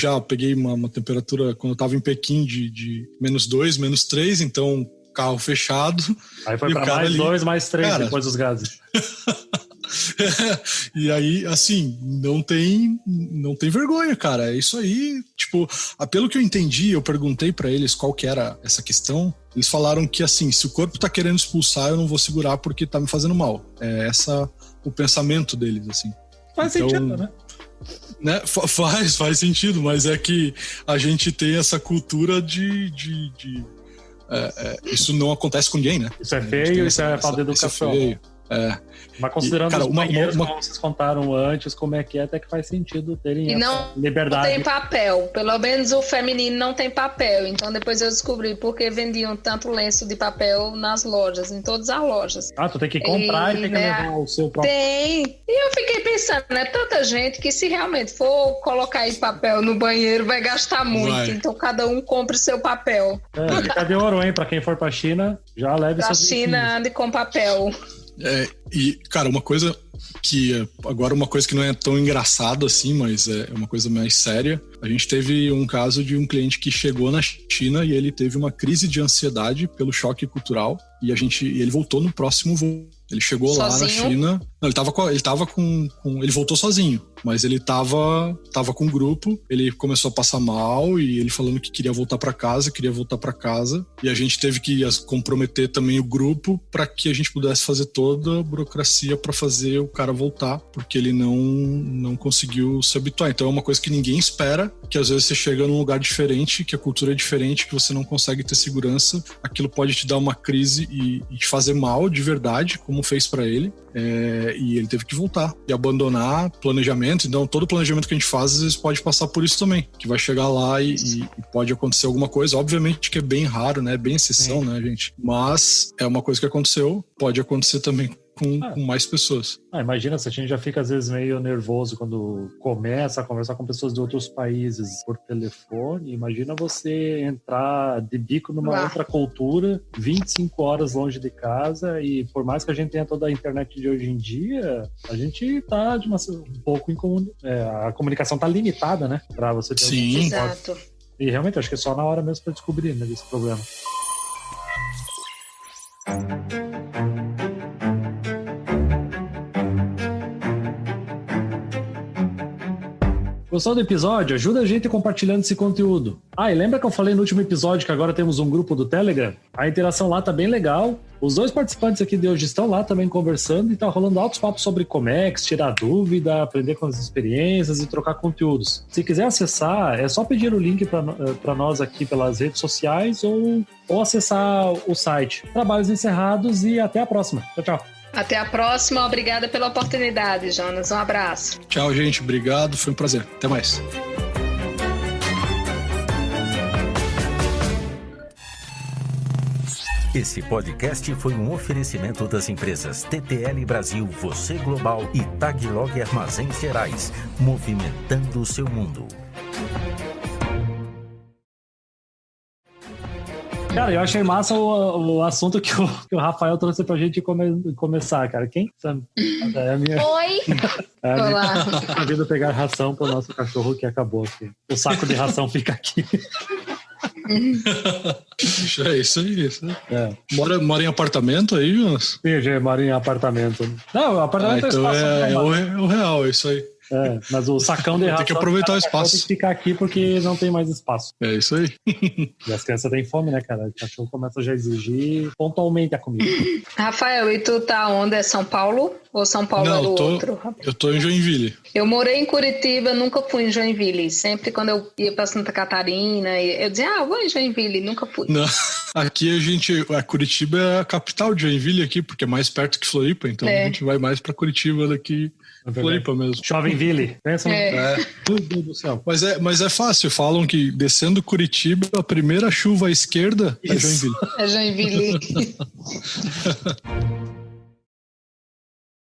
uma temperatura, quando eu tava em Pequim, de -2, -3, então carro fechado. Aí foi pra mais 2, mais 3, depois dos gases. E aí, assim, não tem vergonha, cara. É isso aí. Tipo, pelo que eu entendi, eu perguntei pra eles qual que era essa questão. Eles falaram que, assim, se o corpo tá querendo expulsar, eu não vou segurar porque tá me fazendo mal. É o pensamento deles, assim. Faz sentido, né? Faz sentido, mas é que a gente tem essa cultura de isso não acontece com ninguém, né? Isso é feio, isso é falta de educação. Isso é feio. Mas considerando os banheiros, como vocês contaram antes, como é que até que faz sentido terem liberdade. Não tem papel, pelo menos o feminino não tem papel, então depois eu descobri porque vendiam tanto lenço de papel nas lojas, em todas as lojas. Tu tem que comprar e tem que levar o seu próprio... Tem, e eu fiquei pensando, tanta gente que se realmente for colocar aí papel no banheiro vai gastar muito, então cada um compra o seu papel. Fica de ouro, hein, pra quem for pra China, já leve pra China, ande com papel. E, cara, uma coisa que não é tão engraçado assim, mas é uma coisa mais séria. A gente teve um caso de um cliente que chegou na China e ele teve uma crise de ansiedade pelo choque cultural e ele voltou no próximo voo. Ele chegou sozinho? Lá na China. Não, ele voltou sozinho, mas ele tava com um grupo. Ele começou a passar mal e ele falando que queria voltar para casa. E a gente teve que comprometer também o grupo para que a gente pudesse fazer toda a burocracia para fazer o cara voltar, porque ele não conseguiu se habituar. Então é uma coisa que ninguém espera, que às vezes você chega num lugar diferente, que a cultura é diferente, que você não consegue ter segurança. Aquilo pode te dar uma crise e te fazer mal de verdade, como fez para ele. E ele teve que voltar e abandonar planejamento. Então todo planejamento que a gente faz às vezes pode passar por isso também, que vai chegar lá e pode acontecer alguma coisa, obviamente que é bem raro, né, bem exceção, né, gente, mas é uma coisa que aconteceu, pode acontecer também com mais pessoas. Imagina se a gente já fica às vezes meio nervoso quando começa a conversar com pessoas de outros países por telefone. Imagina você entrar de bico numa outra cultura, 25 horas longe de casa, e por mais que a gente tenha toda a internet de hoje em dia, a gente tá um pouco a comunicação tá limitada, né? Pra você ter Sim. Exato. E realmente acho que é só na hora mesmo pra descobrir, né, desse problema. Gostou do episódio? Ajuda a gente compartilhando esse conteúdo. E lembra que eu falei no último episódio que agora temos um grupo do Telegram? A interação lá tá bem legal. Os 2 participantes aqui de hoje estão lá também conversando e tá rolando altos papos sobre Comex, tirar dúvida, aprender com as experiências e trocar conteúdos. Se quiser acessar, é só pedir o link para nós aqui pelas redes sociais ou acessar o site. Trabalhos encerrados e até a próxima. Tchau, tchau. Até a próxima, obrigada pela oportunidade, Jonas. Um abraço. Tchau, gente. Obrigado, foi um prazer. Até mais. Esse podcast foi um oferecimento das empresas TTL Brasil, Você Global e Taglog Armazéns Gerais, movimentando o seu mundo. Cara, eu achei massa o assunto que o Rafael trouxe pra gente começar, cara. Quem? É a minha... Oi! Olá! A vida pegar ração pro nosso cachorro que acabou aqui. O saco de ração fica aqui. É isso aí. Mora em apartamento aí, Jonas? Sim, gente, mora em apartamento. Não, o apartamento então é o real, é isso aí. Mas o sacão de ração... Tem que aproveitar o espaço. Tem que ficar aqui porque não tem mais espaço. É isso aí. E as crianças têm fome, né, cara? O cachorro começa já a exigir pontualmente a comida. Rafael, e tu tá onde? É São Paulo? Ou São Paulo é do outro? Eu tô em Joinville. Eu morei em Curitiba, nunca fui em Joinville. Sempre quando eu ia pra Santa Catarina, eu dizia, vou em Joinville, nunca fui. Não, aqui a Curitiba é a capital de Joinville aqui, porque é mais perto que Floripa, então a gente vai mais pra Curitiba daqui. Floripa mesmo. Joinville. Pensa Meu Deus do céu. Mas é fácil. Falam que descendo Curitiba, a primeira chuva à esquerda é Joinville. É Joinville.